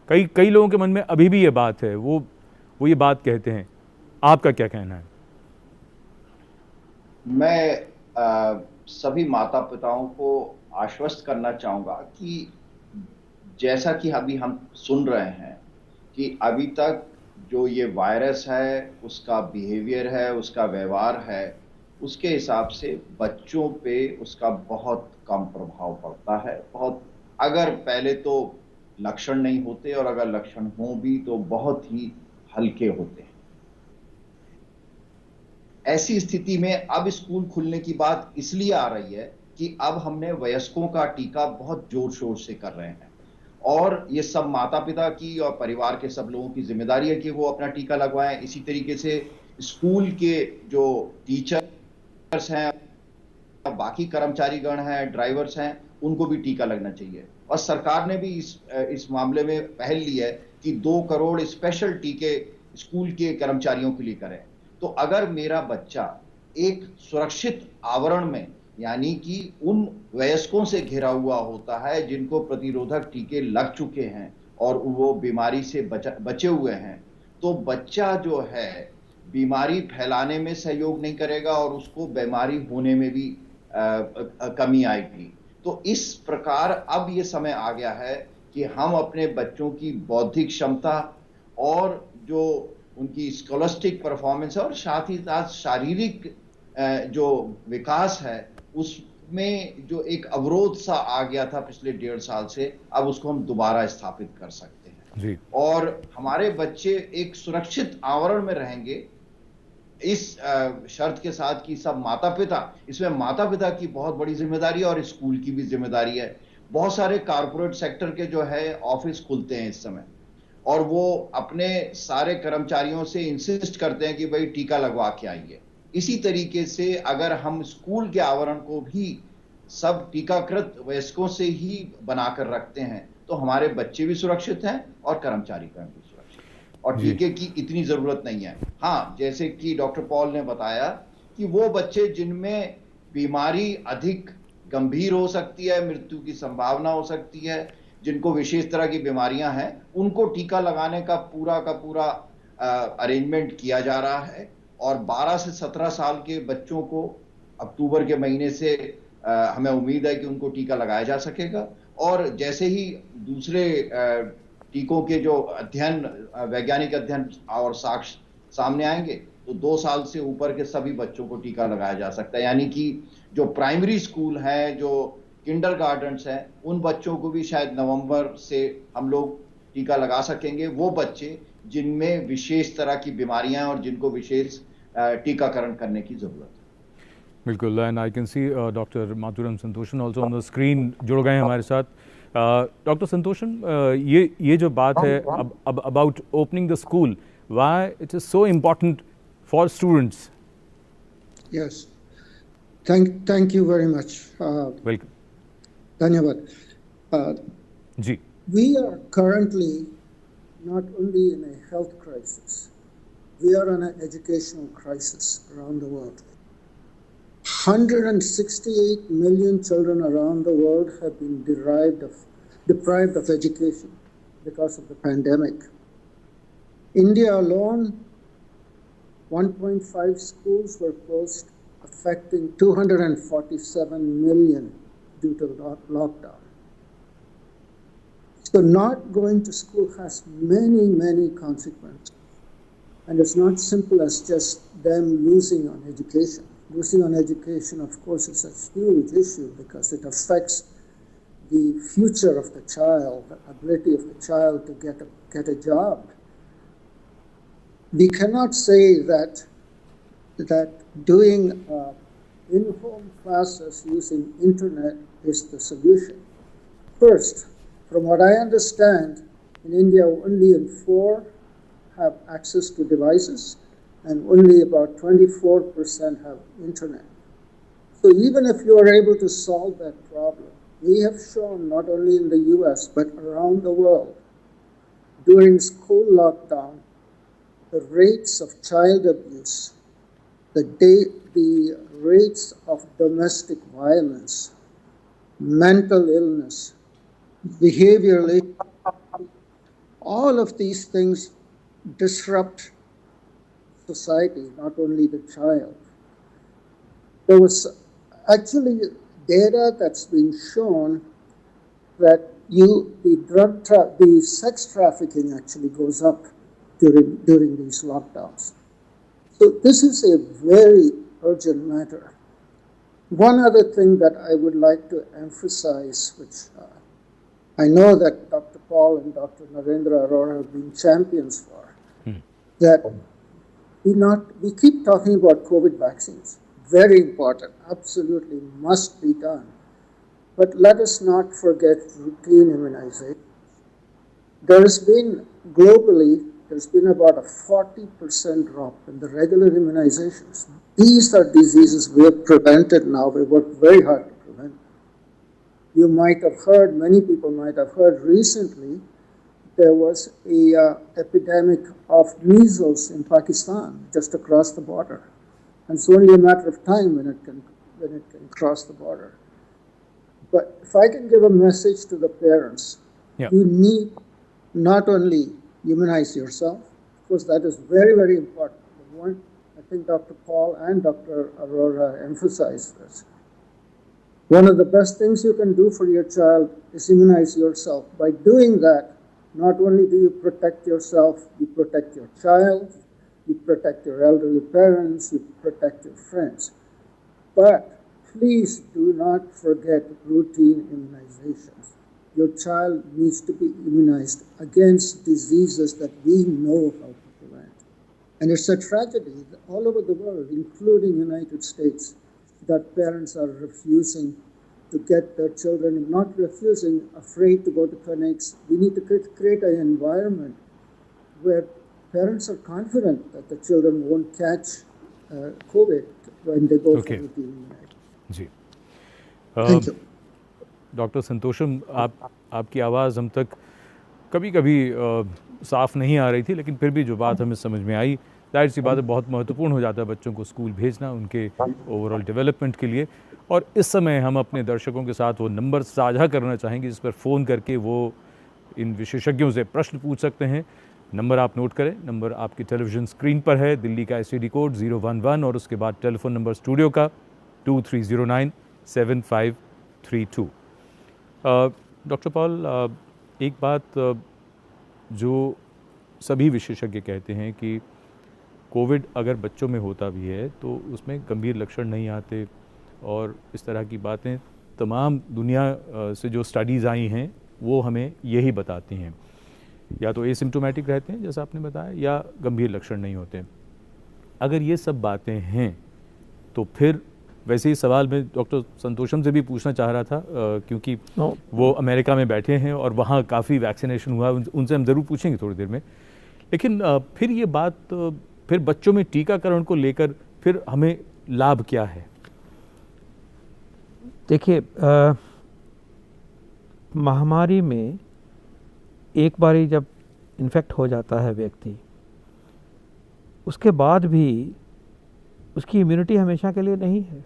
कई लोगों के मन में अभी भी ये बात है, वो ये बात कहते हैं। आपका क्या कहना है? मैं सभी माता पिताओं को आश्वस्त करना चाहूँगा कि जैसा कि अभी हम सुन रहे हैं कि अभी तक जो ये वायरस है, उसका बिहेवियर है, उसका व्यवहार है, उसके हिसाब से बच्चों पे उसका बहुत कम प्रभाव पड़ता है। बहुत, अगर पहले तो लक्षण नहीं होते, और अगर लक्षण हों भी तो बहुत ही हल्के होते हैं। ऐसी स्थिति में अब स्कूल खुलने की बात इसलिए आ रही है कि अब हमने वयस्कों का टीका बहुत जोर शोर से कर रहे हैं, और ये सब माता पिता की और परिवार के सब लोगों की जिम्मेदारी है कि वो अपना टीका लगवाएं। इसी तरीके से स्कूल के जो टीचर्स हैं, बाकी कर्मचारीगण हैं, ड्राइवर्स हैं, उनको भी टीका लगना चाहिए। और सरकार ने भी इस मामले में पहल ली है कि 2 करोड़ स्पेशल टीके स्कूल के कर्मचारियों के लिए करें। तो अगर मेरा बच्चा एक सुरक्षित आवरण में, यानी कि उन वयस्कों से घिरा हुआ होता है जिनको प्रतिरोधक टीके लग चुके हैं और वो बीमारी से बचे हुए हैं, तो बच्चा जो है बीमारी फैलाने में सहयोग नहीं करेगा और उसको बीमारी होने में भी कमी आएगी। तो इस प्रकार अब ये समय आ गया है कि हम अपने बच्चों की बौद्धिक क्षमता और जो उनकी स्कॉलस्टिक परफॉर्मेंस है और साथ ही साथ शारीरिक जो विकास है उसमें जो एक अवरोध सा आ गया था पिछले 1.5 साल से, अब उसको हम दोबारा स्थापित कर सकते हैं जी। और हमारे बच्चे एक सुरक्षित आवरण में रहेंगे, इस शर्त के साथ कि सब माता पिता, इसमें माता पिता की बहुत बड़ी जिम्मेदारी है और स्कूल की भी जिम्मेदारी है। बहुत सारे कारपोरेट सेक्टर के जो है ऑफिस खुलते हैं इस समय और वो अपने सारे कर्मचारियों से इंसिस्ट करते हैं कि भाई टीका लगवा के आइए। इसी तरीके से अगर हम स्कूल के आवरण को भी सब टीकाकृत वयस्कों से ही बनाकर रखते हैं तो हमारे बच्चे भी सुरक्षित हैं और कर्मचारी भी सुरक्षित, और टीके की इतनी जरूरत नहीं है। हाँ, जैसे कि डॉक्टर पॉल ने बताया कि वो बच्चे जिनमें बीमारी अधिक गंभीर हो सकती है, मृत्यु की संभावना हो सकती है, जिनको विशेष तरह की बीमारियां हैं, उनको टीका लगाने का पूरा अरेंजमेंट किया जा रहा है और 12 से 17 साल के बच्चों को अक्टूबर के महीने से हमें उम्मीद है कि उनको टीका लगाया जा सकेगा। और जैसे ही दूसरे टीकों के जो अध्ययन, वैज्ञानिक अध्ययन और साक्ष्य सामने आएंगे तो 2 साल से ऊपर के सभी बच्चों को टीका लगाया जा सकता है। यानी कि जो प्राइमरी स्कूल है, जो किंडरगार्टन्स हैं, उन बच्चों को भी शायद नवंबर से हम लोग टीका लगा सकेंगे, वो बच्चे जिनमें विशेष तरह की बीमारियां और जिनको विशेष टीकाकरण करने की जरूरत है। बिल्कुल, and I can see doctor Madhuram Santoshan also on the screen जुड़ गए हैं हमारे साथ। डॉक्टर संतोषन, ये जो बात है अब about opening the school, why it is so important for students? Yes, thank you very much. Welcome. धन्यवाद। जी, we are currently not only in a health crisis, we are in an educational crisis around the world. 168 million children around the world have been deprived of education because of the pandemic. India alone, 1.5 schools were closed, affecting 247 million due to lockdown. So not going to school has many consequences. And it's not simple as just them losing on education. Losing on education, of course, is a huge issue because it affects the future of the child, the ability of the child to get a job. We cannot say that doing in-home classes using internet is the solution. First, from what I understand, in India, only 4 have access to devices, and only about 24% have internet. So even if you are able to solve that problem, we have shown not only in the US, but around the world, during school lockdown, the rates of child abuse, the rates of domestic violence, mental illness, behaviorally, all of these things disrupt society, not only the child. There was actually data that's been shown that the sex trafficking actually goes up during these lockdowns. So this is a very urgent matter. One other thing that I would like to emphasize, which I know that Dr. Paul and Dr. Narendra Arora have been champions for, that we keep talking about COVID vaccines. Very important, absolutely must be done. But let us not forget routine immunization. Globally, there's been about a 40% drop in the regular immunizations. These are diseases we have prevented now. We work very hard to prevent. You might have heard, many people might have heard recently there was a epidemic of measles in Pakistan just across the border, and it's only a matter of time when it can cross the border. But if I can give a message to the parents, you need not only immunize yourself, of course that is very, very important. The one, I think Dr. Paul and Dr. Arora emphasized this. One of the best things you can do for your child is immunize yourself. By doing that, not only do you protect yourself, you protect your child, you protect your elderly parents, you protect your friends. But please do not forget routine immunizations. Your child needs to be immunized against diseases that we know how to prevent. And it's a tragedy all over the world, including the United States, that parents are refusing to get their children, not refusing, afraid to go to clinics. We need to create an environment where parents are confident that the children won't catch COVID when they go for routine immunization. जी Thank you. Doctor Santosham, आपकी आवाज़ हम तक कभी कभी साफ़ नहीं आ रही थी, लेकिन फिर भी जो बात हमें समझ में आई, जाहिर सी बात है बहुत महत्वपूर्ण हो जाता है बच्चों को स्कूल भेजना उनके ओवरऑल डेवलपमेंट के लिए। और इस समय हम अपने दर्शकों के साथ वो नंबर साझा करना चाहेंगे जिस पर फ़ोन करके वो इन विशेषज्ञों से प्रश्न पूछ सकते हैं। नंबर आप नोट करें, नंबर आपकी टेलीविज़न स्क्रीन पर है, दिल्ली का STD कोड 011 और उसके बाद टेलीफोन नंबर स्टूडियो का 23097532। डॉक्टर पॉल, एक बात जो सभी विशेषज्ञ कहते हैं कि कोविड अगर बच्चों में होता भी है तो उसमें गंभीर लक्षण नहीं आते, और इस तरह की बातें तमाम दुनिया से जो स्टडीज़ आई हैं वो हमें यही बताती हैं, या तो एसिम्प्टोमेटिक रहते हैं जैसा आपने बताया, या गंभीर लक्षण नहीं होते। अगर ये सब बातें हैं तो फिर वैसे ही सवाल मैं डॉक्टर संतोषम से भी पूछना चाह रहा था, क्योंकि वो अमेरिका में बैठे हैं और वहाँ काफ़ी वैक्सीनेशन हुआ, उनसे हम ज़रूर पूछेंगे थोड़ी देर में। लेकिन फिर ये बात, फिर बच्चों में टीकाकरण को लेकर फिर हमें लाभ क्या है? देखिए, महामारी में एक बारी जब इन्फेक्ट हो जाता है व्यक्ति, उसके बाद भी उसकी इम्यूनिटी हमेशा के लिए नहीं है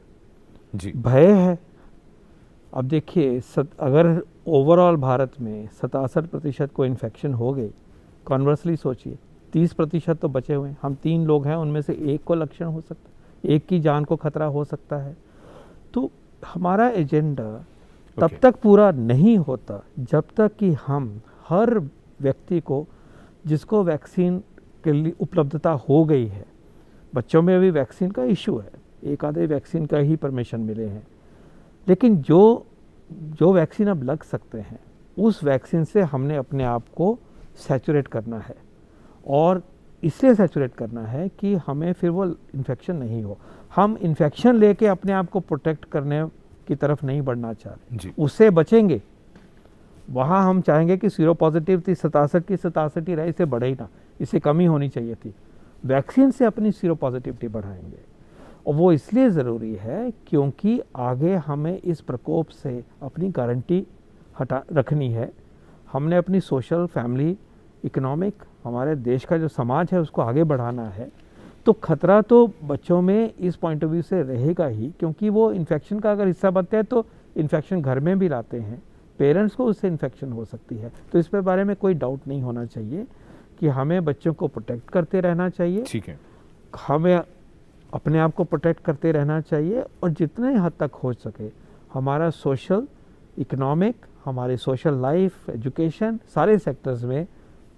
जी, भय है। अब देखिए, अगर ओवरऑल भारत में 67% को इन्फेक्शन हो गई, कॉन्वर्सली सोचिए 30% तो बचे हुए हैं। हम 3 लोग हैं, उनमें से एक को लक्षण हो सकता है, एक की जान को खतरा हो सकता है। तो हमारा एजेंडा तब तक पूरा नहीं होता जब तक कि हम हर व्यक्ति को जिसको वैक्सीन के लिए उपलब्धता हो गई है, बच्चों में अभी वैक्सीन का इशू है, एक आधे वैक्सीन का ही परमिशन मिले हैं, लेकिन जो वैक्सीन अब लग सकते हैं उस वैक्सीन से हमने अपने आप को सैचुरेट करना है, और इसलिए सैचुरेट करना है कि हमें फिर वो इन्फेक्शन नहीं हो। हम इन्फेक्शन लेके अपने आप को प्रोटेक्ट करने की तरफ नहीं बढ़ना चाहते, उससे बचेंगे। वहाँ हम चाहेंगे कि सीरो पॉजिटिव थी 67 की 67 रहे, इसे बढ़े ही ना, इसे कमी होनी चाहिए थी। वैक्सीन से अपनी सीरो पॉजिटिविटी बढ़ाएंगे, और वो इसलिए ज़रूरी है क्योंकि आगे हमें इस प्रकोप से अपनी गारंटी रखनी है। हमने अपनी सोशल, फैमिली, इकोनॉमिक, हमारे देश का जो समाज है उसको आगे बढ़ाना है। तो खतरा तो बच्चों में इस पॉइंट ऑफ व्यू से रहेगा ही, क्योंकि वो इन्फेक्शन का अगर हिस्सा बनते हैं तो इन्फेक्शन घर में भी लाते हैं, पेरेंट्स को उससे इन्फेक्शन हो सकती है। तो इस बारे में कोई डाउट नहीं होना चाहिए कि हमें बच्चों को प्रोटेक्ट करते रहना चाहिए। ठीक है, हमें अपने आप को प्रोटेक्ट करते रहना चाहिए, और जितने हद तक हो सके हमारा सोशल, इकोनॉमिक, हमारी सोशल लाइफ, एजुकेशन, सारे सेक्टर्स में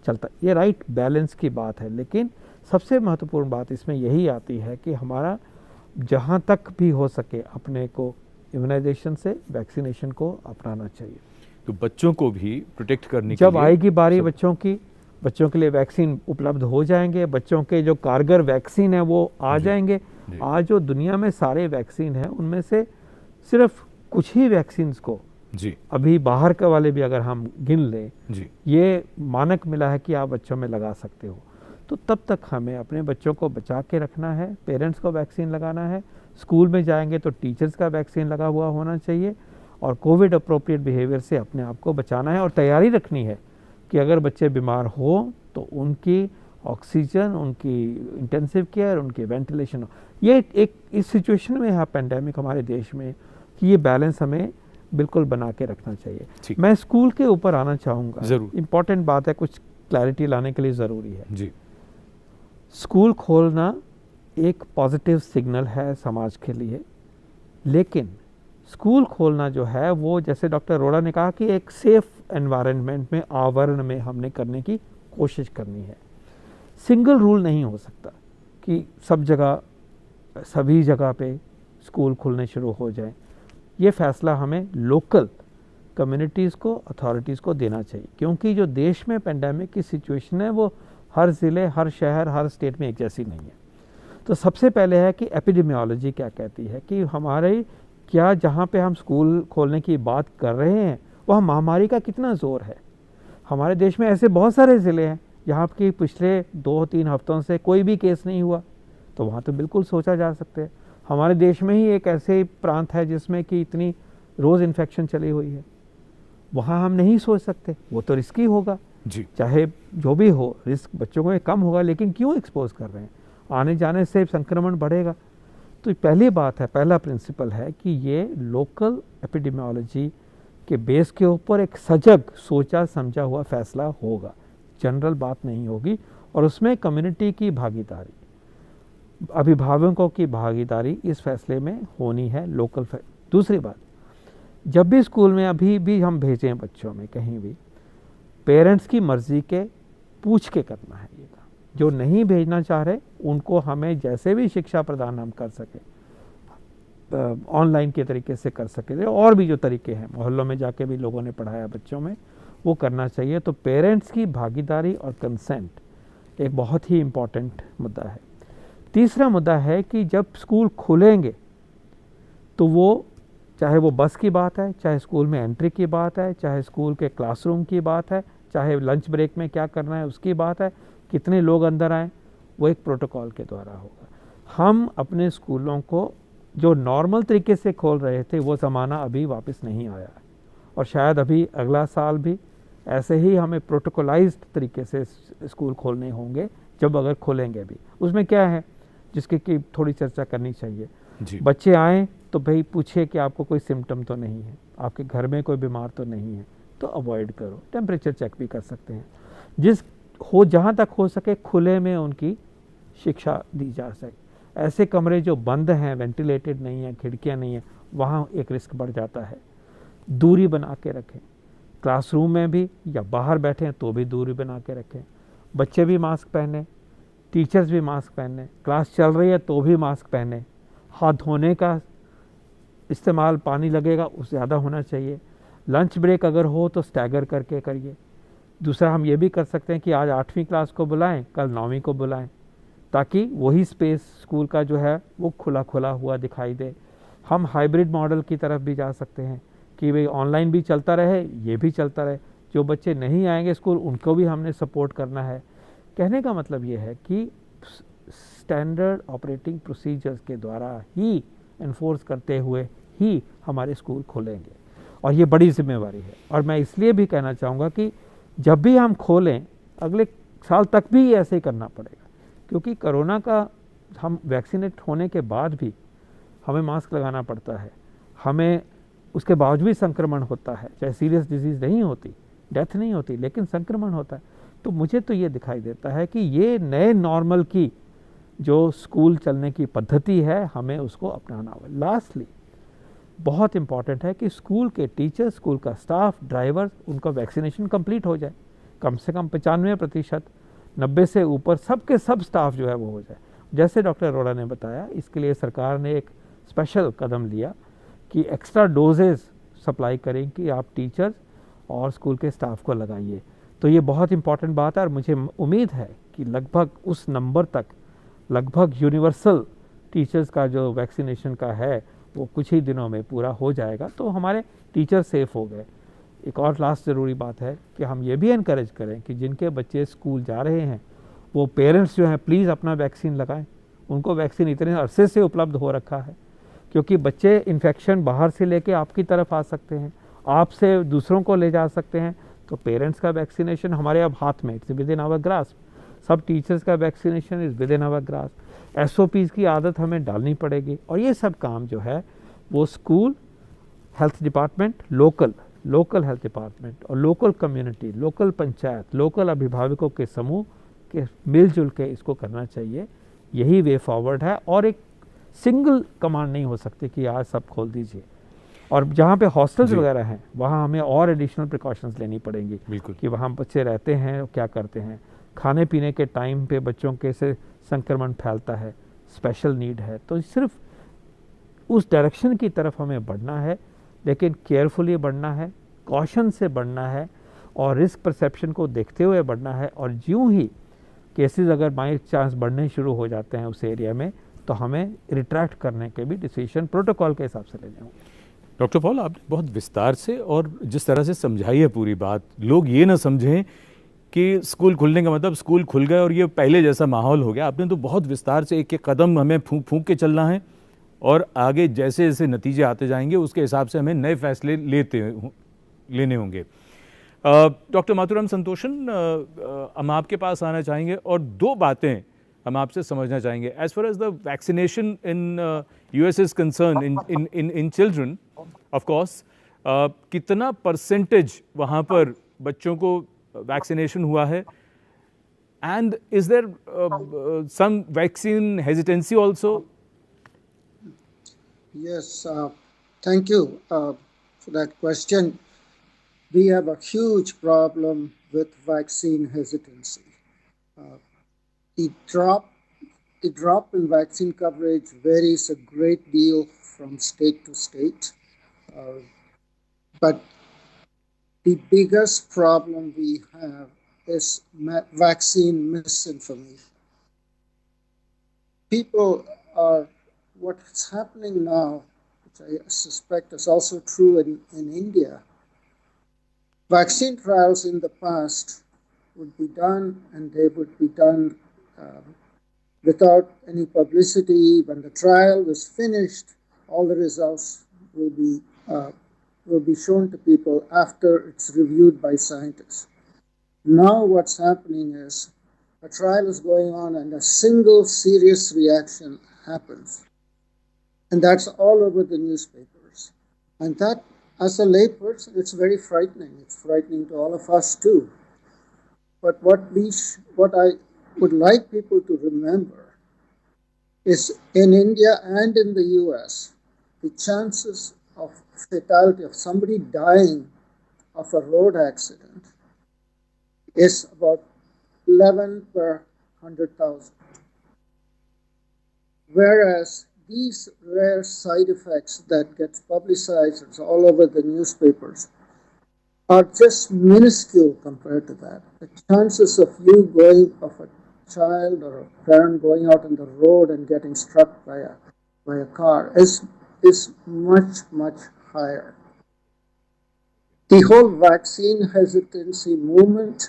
चलता। ये राइट बैलेंस की बात है, लेकिन सबसे महत्वपूर्ण बात इसमें यही आती है कि हमारा जहाँ तक भी हो सके अपने को इम्यूनाइजेशन से, वैक्सीनेशन को अपनाना चाहिए। तो बच्चों को भी प्रोटेक्ट करने के जब लिए आएगी बारी बच्चों के लिए वैक्सीन उपलब्ध हो जाएंगे, बच्चों के जो कारगर वैक्सीन है वो आ जाएंगे। आज जो दुनिया में सारे वैक्सीन हैं उनमें से सिर्फ कुछ ही वैक्सीन को अभी बाहर के वाले भी अगर हम गिन लें, ये मानक मिला है कि आप बच्चों में लगा सकते हो। तो तब तक हमें अपने बच्चों को बचा के रखना है, पेरेंट्स को वैक्सीन लगाना है, स्कूल में जाएंगे तो टीचर्स का वैक्सीन लगा हुआ होना चाहिए, और कोविड अप्रोप्रिएट बिहेवियर से अपने आप को बचाना है, और तैयारी रखनी है कि अगर बच्चे बीमार हो तो उनकी ऑक्सीजन, उनकी इंटेंसिव केयर, उनकी वेंटिलेशन हो। ये एक इस सिचुएशन में है पेंडेमिक हमारे देश में कि ये बैलेंस हमें बिल्कुल बना के रखना चाहिए। मैं स्कूल के ऊपर आना चाहूँगा, जरूर इम्पॉर्टेंट बात है, कुछ क्लैरिटी लाने के लिए ज़रूरी है जी। स्कूल खोलना एक पॉजिटिव सिग्नल है समाज के लिए, लेकिन स्कूल खोलना जो है वो जैसे डॉक्टर अरोड़ा ने कहा कि एक सेफ एनवायरनमेंट में, आवरण में हमने करने की कोशिश करनी है। सिंगल रूल नहीं हो सकता कि सब जगह सभी जगह पे स्कूल खुलने शुरू हो जाए। ये फैसला हमें लोकल कम्युनिटीज़ को, अथॉरिटीज़ को देना चाहिए, क्योंकि जो देश में पेंडेमिक की सिचुएशन है वो हर ज़िले, हर शहर, हर स्टेट में एक जैसी नहीं है। तो सबसे पहले है कि एपिडेमियोलॉजी क्या कहती है कि हमारे क्या जहाँ पे हम स्कूल खोलने की बात कर रहे हैं वह महामारी का कितना ज़ोर है। हमारे देश में ऐसे बहुत सारे ज़िले हैं जहाँ की पिछले 2-3 हफ्तों से कोई भी केस नहीं हुआ, तो वहाँ तो बिल्कुल सोचा जा सकते हैं। हमारे देश में ही एक ऐसे प्रांत है जिसमें कि इतनी रोज़ इन्फेक्शन चली हुई है, वहाँ हम नहीं सोच सकते, वो तो रिस्की होगा जी। चाहे जो भी हो, रिस्क बच्चों को कम होगा, लेकिन क्यों एक्सपोज कर रहे हैं, आने जाने से संक्रमण बढ़ेगा। तो पहली बात है, पहला प्रिंसिपल है कि ये लोकल एपिडेमियोलॉजी के बेस के ऊपर एक सजग, सोचा समझा हुआ फैसला होगा, जनरल बात नहीं होगी, और उसमें कम्युनिटी की भागीदारी, अभिभावकों की भागीदारी इस फैसले में होनी है, लोकल। दूसरी बात, जब भी स्कूल में अभी भी हम भेजें बच्चों में कहीं भी, पेरेंट्स की मर्जी के पूछ के करना है। ये जो नहीं भेजना चाह रहे उनको हमें जैसे भी शिक्षा प्रदान हम कर सके, ऑनलाइन के तरीके से कर सके, और भी जो तरीके हैं मोहल्लों में जाके भी लोगों ने पढ़ाया बच्चों में, वो करना चाहिए। तो पेरेंट्स की भागीदारी और कंसेंट एक बहुत ही इम्पॉर्टेंट मुद्दा है। तीसरा मुद्दा है कि जब स्कूल खुलेंगे तो वो, चाहे वो बस की बात है, चाहे स्कूल में एंट्री की बात है, चाहे स्कूल के क्लासरूम की बात है, चाहे लंच ब्रेक में क्या करना है उसकी बात है, कितने लोग अंदर आए, वो एक प्रोटोकॉल के द्वारा होगा। हम अपने स्कूलों को जो नॉर्मल तरीके से खोल रहे थे वो ज़माना अभी वापस नहीं आया है, और शायद अभी अगला साल भी ऐसे ही हमें प्रोटोकॉलाइज्ड तरीके से स्कूल खोलने होंगे, जब अगर खोलेंगे भी। उसमें क्या है जिसकी की थोड़ी चर्चा करनी चाहिए जी। बच्चे आएँ तो भाई पूछे कि आपको कोई सिम्टम तो नहीं है, आपके घर में कोई बीमार तो नहीं है, तो अवॉइड करो। टेम्परेचर चेक भी कर सकते हैं, जहाँ तक हो सके खुले में उनकी शिक्षा दी जा सके। ऐसे कमरे जो बंद हैं, वेंटिलेटेड नहीं है, खिड़कियाँ नहीं हैं, वहाँ एक रिस्क बढ़ जाता है। दूरी बना के रखें, क्लासरूम में भी या बाहर बैठें तो भी दूरी बना के रखें। बच्चे भी मास्क पहने, टीचर्स भी मास्क पहने, क्लास चल रही है तो भी मास्क पहने। हाथ धोने का इस्तेमाल, पानी लगेगा उस ज़्यादा होना चाहिए। लंच ब्रेक अगर हो तो स्टैगर करके करिए। दूसरा हम ये भी कर सकते हैं कि आज 8वीं क्लास को बुलाएं, कल 9वीं को बुलाएं, ताकि वही स्पेस स्कूल का जो है वो खुला खुला हुआ दिखाई दे। हम हाइब्रिड मॉडल की तरफ भी जा सकते हैं कि भाई ऑनलाइन भी चलता रहे, ये भी चलता रहे। जो बच्चे नहीं आएंगे स्कूल उनको भी हमने सपोर्ट करना है। कहने का मतलब ये है कि स्टैंडर्ड ऑपरेटिंग प्रोसीजर्स के द्वारा ही इन्फोर्स करते हुए ही हमारे स्कूल खुलेंगे, और ये बड़ी जिम्मेवारी है। और मैं इसलिए भी कहना चाहूँगा कि जब भी हम खोलें अगले साल तक भी ये ऐसे ही करना पड़ेगा, क्योंकि कोरोना का हम वैक्सीनेट होने के बाद भी हमें मास्क लगाना पड़ता है, हमें उसके बावजूद भी संक्रमण होता है। चाहे सीरियस डिजीज़ नहीं होती, डेथ नहीं होती, लेकिन संक्रमण होता है। तो मुझे तो ये दिखाई देता है कि ये नए नॉर्मल की जो स्कूल चलने की पद्धति है, हमें उसको अपनाना होगा। लास्टली बहुत इंपॉर्टेंट है कि स्कूल के टीचर्स, स्कूल का स्टाफ, ड्राइवर, उनका वैक्सीनेशन कंप्लीट हो जाए। कम से कम 95%, 90 से ऊपर सबके सब स्टाफ जो है वो हो जाए। जैसे डॉक्टर अरोड़ा ने बताया, इसके लिए सरकार ने एक स्पेशल कदम लिया कि एक्स्ट्रा डोजेज सप्लाई करें कि आप टीचर्स और स्कूल के स्टाफ को लगाइए। तो ये बहुत इंपॉर्टेंट बात है, और मुझे उम्मीद है कि लगभग उस नंबर तक, लगभग यूनिवर्सल टीचर्स का जो वैक्सीनेशन का है वो कुछ ही दिनों में पूरा हो जाएगा, तो हमारे टीचर सेफ हो गए। एक और लास्ट ज़रूरी बात है कि हम ये भी इनकरेज करें कि जिनके बच्चे स्कूल जा रहे हैं वो पेरेंट्स जो हैं प्लीज़ अपना वैक्सीन लगाएं। उनको वैक्सीन इतने अरसे से उपलब्ध हो रखा है, क्योंकि बच्चे इन्फेक्शन बाहर से लेके आपकी तरफ आ सकते हैं, आपसे दूसरों को ले जा सकते हैं। तो पेरेंट्स का वैक्सीनेशन हमारे अब हाथ में, it's within our grasp, सब टीचर्स का vaccination is within our grasp. SOPs की आदत हमें डालनी पड़ेगी और ये सब काम जो है वो school, health department, local health department और local community, local panchayat, local अभिभावकों के समूह के मिलजुल के इसको करना चाहिए। यही वे फॉरवर्ड है और एक सिंगल कमांड नहीं हो सकती कि आज सब खोल दीजिए। और जहाँ पे हॉस्टल्स वगैरह हैं वहाँ हमें और एडिशनल प्रिकॉशंस लेनी पड़ेंगी, बिल्कुल, कि वहाँ बच्चे रहते हैं क्या करते हैं, खाने पीने के टाइम पे बच्चों के से संक्रमण फैलता है, स्पेशल नीड है, तो सिर्फ उस डायरेक्शन की तरफ हमें बढ़ना है, लेकिन केयरफुली बढ़ना है, कॉशन से बढ़ना है और रिस्क परसेप्शन को देखते हुए बढ़ना है। और यूँ ही केसेस अगर बाई चांस बढ़ने शुरू हो जाते हैं उस एरिया में तो हमें रिट्रैक्ट करने के भी डिसीजन प्रोटोकॉल के हिसाब से लेने होंगे। डॉक्टर पॉल, आपने बहुत विस्तार से और जिस तरह से समझाई है पूरी बात, लोग ये ना समझें कि स्कूल खुलने का मतलब स्कूल खुल गए और ये पहले जैसा माहौल हो गया। आपने तो बहुत विस्तार से एक एक कदम हमें फूंक फूंक के चलना है और आगे जैसे जैसे नतीजे आते जाएंगे उसके हिसाब से हमें नए फैसले लेने होंगे। डॉक्टर माथुराम संतोषन, हम आपके पास आना चाहेंगे और दो बातें हम आपसे समझना चाहेंगे। As far as the vaccination in US is concern in children, of course, कितना परसेंटेज वहाँ पर बच्चों को वैक्सीनेशन हुआ है, and is there some vaccine hesitancy also? Yes, thank you for that question. We have a huge problem with vaccine hesitancy. The drop in vaccine coverage varies a great deal from state to state. But the biggest problem we have is vaccine misinformation. What's happening now, which I suspect is also true in India, vaccine trials in the past would be done and they would be done without any publicity. When the trial was finished, all the results will be shown to people after it's reviewed by scientists. Now what's happening is a trial is going on and a single serious reaction happens. And that's all over the newspapers. And that, as a layperson, it's very frightening. It's frightening to all of us too. But what I would like people to remember is in India and in the US, the chances of fatality, of somebody dying of a road accident, is about 11 per 100,000. Whereas these rare side effects that get publicized all over the newspapers are just minuscule compared to that. The chances of a child or a parent going out on the road and getting struck by a car is much, much higher. The whole vaccine hesitancy movement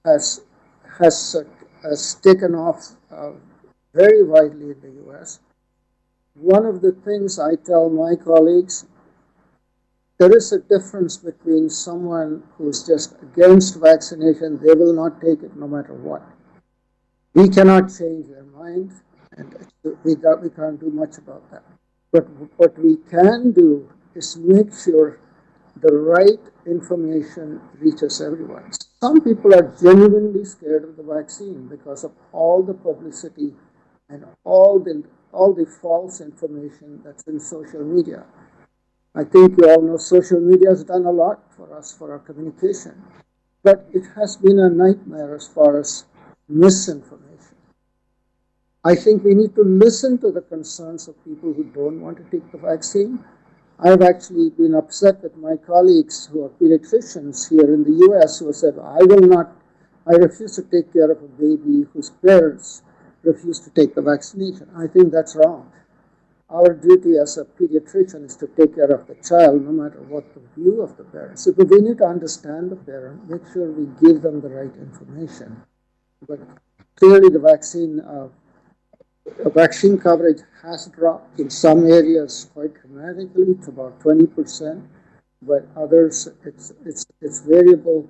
has taken off very widely in the US. One of the things I tell my colleagues, there is a difference between someone who's just against vaccination, they will not take it no matter what. We cannot change their mind, and we can't do much about that. But what we can do is make sure the right information reaches everyone. Some people are genuinely scared of the vaccine because of all the publicity and all the false information that's in social media. I think you all know social media has done a lot for us, for our communication, but it has been a nightmare as far as misinformation. I think we need to listen to the concerns of people who don't want to take the vaccine. I've actually been upset with my colleagues who are pediatricians here in the US who have said, I refuse to take care of a baby whose parents refuse to take the vaccination. I think that's wrong. Our duty as a pediatrician is to take care of the child no matter what the view of the parents. So we need to understand the parent, make sure we give them the right information. But clearly the vaccine coverage has dropped in some areas quite dramatically to about 20%. but others it's variable.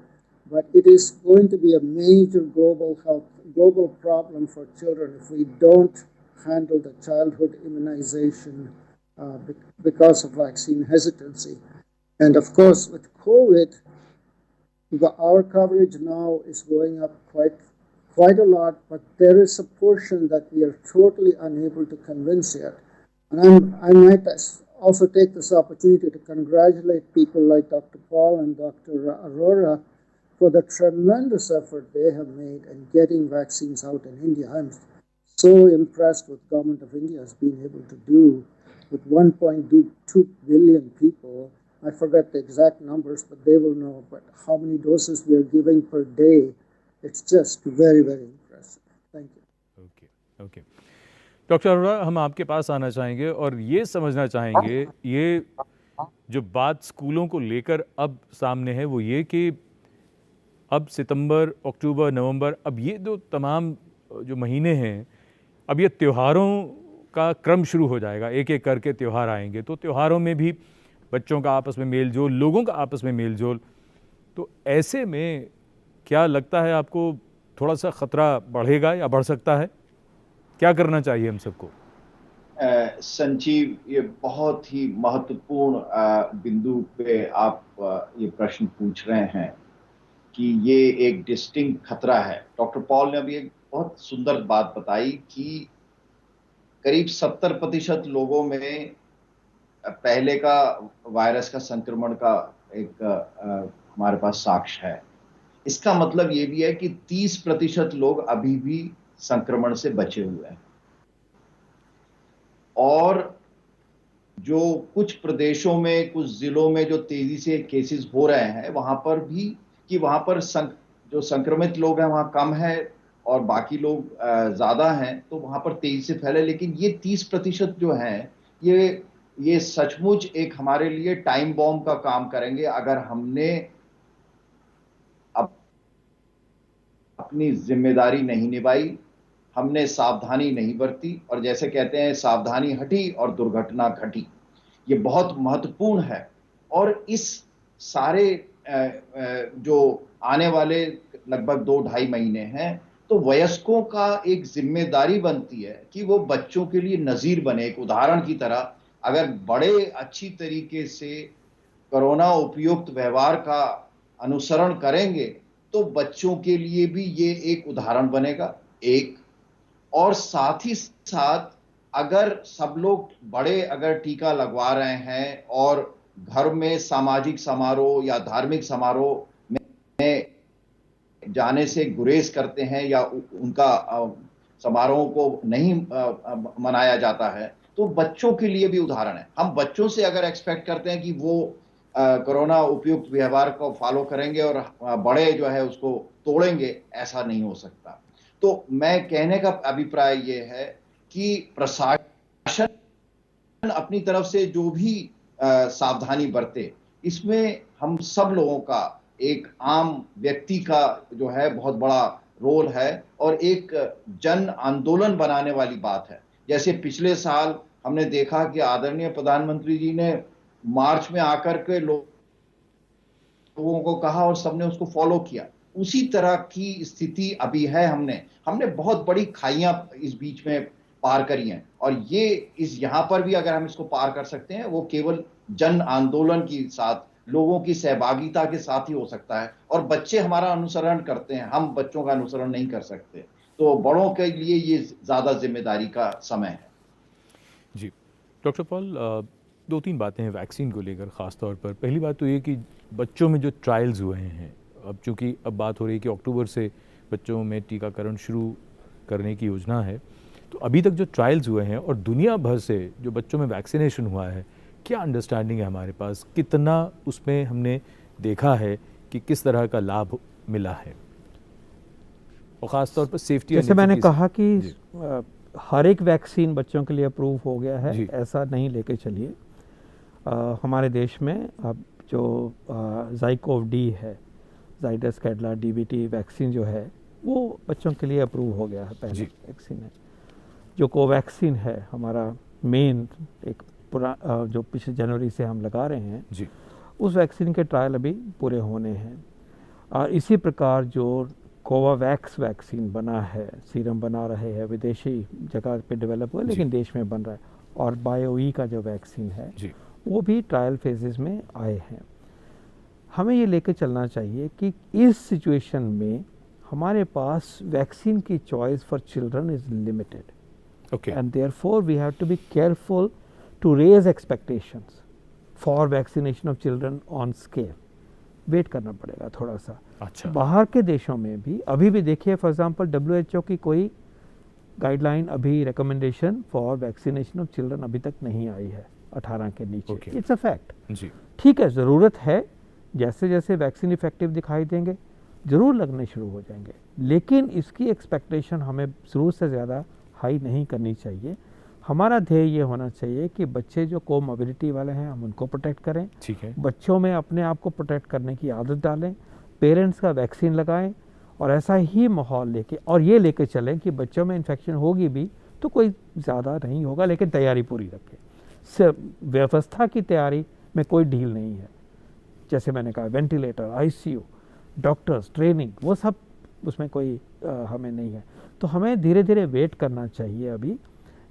But it is going to be a major global problem for children if we don't handle the childhood immunization because of vaccine hesitancy. And of course, with COVID, our coverage now is going up quite a lot, but there is a portion that we are totally unable to convince yet. And I might also take this opportunity to congratulate people like Dr. Paul and Dr. Arora for the tremendous effort they have made in getting vaccines out in India. I'm so impressed with the government of India has been able to do with 1.2 billion people. I forget the exact numbers, but they will know. But how many doses we are giving per day, it's just very, very impressive. Thank you. Okay doctor Arora, हम आपके पास आना चाहेंगे और ये समझना चाहेंगे, ये जो बात स्कूलों को लेकर अब सामने है वो ये कि अब सितंबर, अक्टूबर, नवंबर, अब ये जो तमाम जो महीने हैं, अब ये त्योहारों का क्रम शुरू हो जाएगा, एक एक करके त्यौहार आएंगे, तो त्योहारों में भी बच्चों का आपस में मेल जोल, लोगों का आपस में मेल जोल, तो ऐसे में क्या लगता है आपको थोड़ा सा ख़तरा बढ़ेगा या बढ़ सकता है? क्या करना चाहिए हम सबको? संजीव, ये बहुत ही महत्वपूर्ण बिंदु पे आप ये प्रश्न पूछ रहे हैं कि ये एक डिस्टिंक्ट खतरा है। डॉक्टर पॉल ने अभी एक बहुत सुंदर बात बताई कि करीब 70% लोगों में पहले का वायरस का संक्रमण का एक हमारे पास साक्ष्य है। इसका मतलब ये भी है कि 30% लोग अभी भी संक्रमण से बचे हुए हैं और जो कुछ प्रदेशों में, कुछ जिलों में जो तेजी से केसेस हो रहे हैं, वहां पर भी कि वहां पर जो संक्रमित लोग हैं वहां कम है और बाकी लोग ज्यादा हैं, तो वहां पर तेजी से फैले। लेकिन ये 30% जो हैं, ये सचमुच एक हमारे लिए टाइम बॉम्ब का काम करेंगे अगर हमने अपनी जिम्मेदारी नहीं निभाई, हमने सावधानी नहीं बरती और जैसे कहते हैं सावधानी हटी और दुर्घटना घटी। ये बहुत महत्वपूर्ण है और इस सारे जो आने वाले लगभग 2-2.5 महीने हैं, तो वयस्कों का एक जिम्मेदारी बनती है कि वो बच्चों के लिए नजीर बने, एक उदाहरण की तरह। अगर बड़े अच्छी तरीके से कोरोना उपयुक्त व्यवहार का अनुसरण करेंगे तो बच्चों के लिए भी ये एक उदाहरण बनेगा। एक और साथ ही साथ अगर सब लोग बड़े अगर टीका लगवा रहे हैं और घर में सामाजिक समारोह या धार्मिक समारोह में जाने से गुरेज करते हैं या उनका समारोह को नहीं मनाया जाता है, तो बच्चों के लिए भी उदाहरण है। हम बच्चों से अगर एक्सपेक्ट करते हैं कि वो कोरोना उपयुक्त व्यवहार को फॉलो करेंगे और बड़े जो है उसको तोड़ेंगे, ऐसा नहीं हो सकता। तो मैं कहने का अभिप्राय ये है कि प्रशासन अपनी तरफ से जो भी सावधानी बरते, इसमें हम सब लोगों का, एक आम व्यक्ति का जो है बहुत बड़ा रोल है और एक जन आंदोलन बनाने वाली बात है। जैसे पिछले साल हमने देखा कि आदरणीय प्रधानमंत्री जी ने मार्च में आकर के लोगों को कहा और सबने उसको फॉलो किया, उसी तरह की स्थिति अभी है। हमने बहुत बड़ी खाइयां इस बीच में पार करी हैं और ये यहाँ पर भी अगर हम इसको पार कर सकते हैं, वो केवल जन आंदोलन के साथ, लोगों की सहभागिता के साथ ही हो सकता है। और बच्चे हमारा अनुसरण करते हैं, हम बच्चों का अनुसरण नहीं कर सकते, तो बड़ों के लिए ये ज्यादा जिम्मेदारी का समय है। जी डॉक्टर पॉल, 2-3 बातें हैं वैक्सीन को लेकर ख़ास तौर पर। पहली बात तो ये कि बच्चों में जो ट्रायल्स हुए हैं, अब चूँकि अब बात हो रही है कि अक्टूबर से बच्चों में टीकाकरण शुरू करने की योजना है, तो अभी तक जो ट्रायल्स हुए हैं और दुनिया भर से जो बच्चों में वैक्सीनेशन हुआ है, क्या अंडरस्टैंडिंग है हमारे पास, कितना उसमें हमने देखा है कि किस तरह का लाभ मिला है, और ख़ास तौर पर सेफ्टी? जैसे मैंने कहा कि हर एक वैक्सीन बच्चों के लिए अप्रूव हो गया है, ऐसा नहीं लेके चलिए। हमारे देश में अब जो ज़ाइकोव-डी है, ज़ाइडस कैडिला डीबीटी वैक्सीन जो है, वो बच्चों के लिए अप्रूव हो गया है, पहली वैक्सीन है। जो कोवैक्सीन है हमारा मेन एक जो पिछले जनवरी से हम लगा रहे हैं जी, उस वैक्सीन के ट्रायल अभी पूरे होने हैं। और इसी प्रकार जो कोवावैक्स वैक्सीन बना है, सीरम बना रहे हैं, विदेशी जगह पे डेवलप हुआ लेकिन देश में बन रहा है, और बायोई का जो वैक्सीन है वो भी ट्रायल फेजेस में आए हैं। हमें ये लेकर चलना चाहिए कि इस सिचुएशन में हमारे पास वैक्सीन की choice for children is limited and therefore we have to be careful to raise expectations for vaccination of children on scale. Wait करना पड़ेगा थोड़ा सा। अच्छा। बाहर के देशों में भी अभी भी देखिए, फॉर एग्जांपल WHO की कोई गाइडलाइन, अभी recommendation for vaccination of children अभी तक नहीं आई है 18 के नीचे। It's a fact. जी ठीक है, ज़रूरत है, जैसे जैसे वैक्सीन इफेक्टिव दिखाई देंगे ज़रूर लगने शुरू हो जाएंगे, लेकिन इसकी एक्सपेक्टेशन हमें ज़रूरत से ज़्यादा हाई नहीं करनी चाहिए। हमारा ध्येय ये होना चाहिए कि बच्चे जो कोमोबिलिटी वाले हैं हम उनको प्रोटेक्ट करें। ठीक है। बच्चों में अपने आप को प्रोटेक्ट करने की आदत डालें, पेरेंट्स का वैक्सीन लगाएं, और ऐसा ही माहौल लेके और ये लेके चलें कि बच्चों में इन्फेक्शन होगी भी तो कोई ज़्यादा नहीं होगा, लेकिन तैयारी पूरी रखें। सिर्फ व्यवस्था की तैयारी में कोई ढील नहीं है। जैसे मैंने कहा, वेंटिलेटर, ICU, डॉक्टर्स, ट्रेनिंग, वो सब उसमें कोई हमें नहीं है। तो हमें धीरे धीरे वेट करना चाहिए। अभी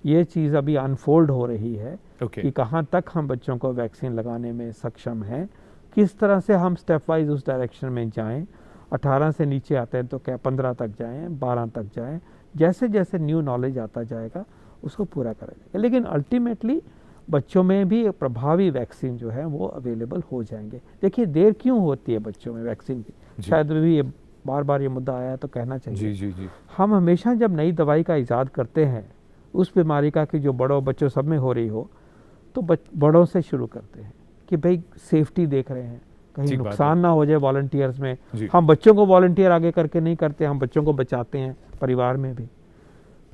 ये चीज़ अभी अनफोल्ड हो रही है कि कहाँ तक हम बच्चों को वैक्सीन लगाने में सक्षम हैं, किस तरह से हम स्टेप वाइज उस डायरेक्शन में जाएं। 18 से नीचे आते हैं तो क्या 15 तक जाएं, 12 तक जाएं, जैसे जैसे न्यू नॉलेज आता जाएगा उसको पूरा करा जाएगा। लेकिन अल्टीमेटली बच्चों में भी प्रभावी वैक्सीन जो है वो अवेलेबल हो जाएंगे। देखिए देर क्यों होती है बच्चों में वैक्सीन की, शायद भी ये बार बार ये मुद्दा आया तो कहना चाहिए। जी। हम हमेशा जब नई दवाई का ईजाद करते हैं उस बीमारी का कि जो बच्चों सब में हो रही हो, तो बड़ों से शुरू करते हैं कि भाई सेफ्टी देख रहे हैं, कहीं नुकसान ना हो जाए वॉलंटियर्स में। हम बच्चों को वॉलंटियर आगे करके नहीं करते, हम बच्चों को बचाते हैं परिवार में भी,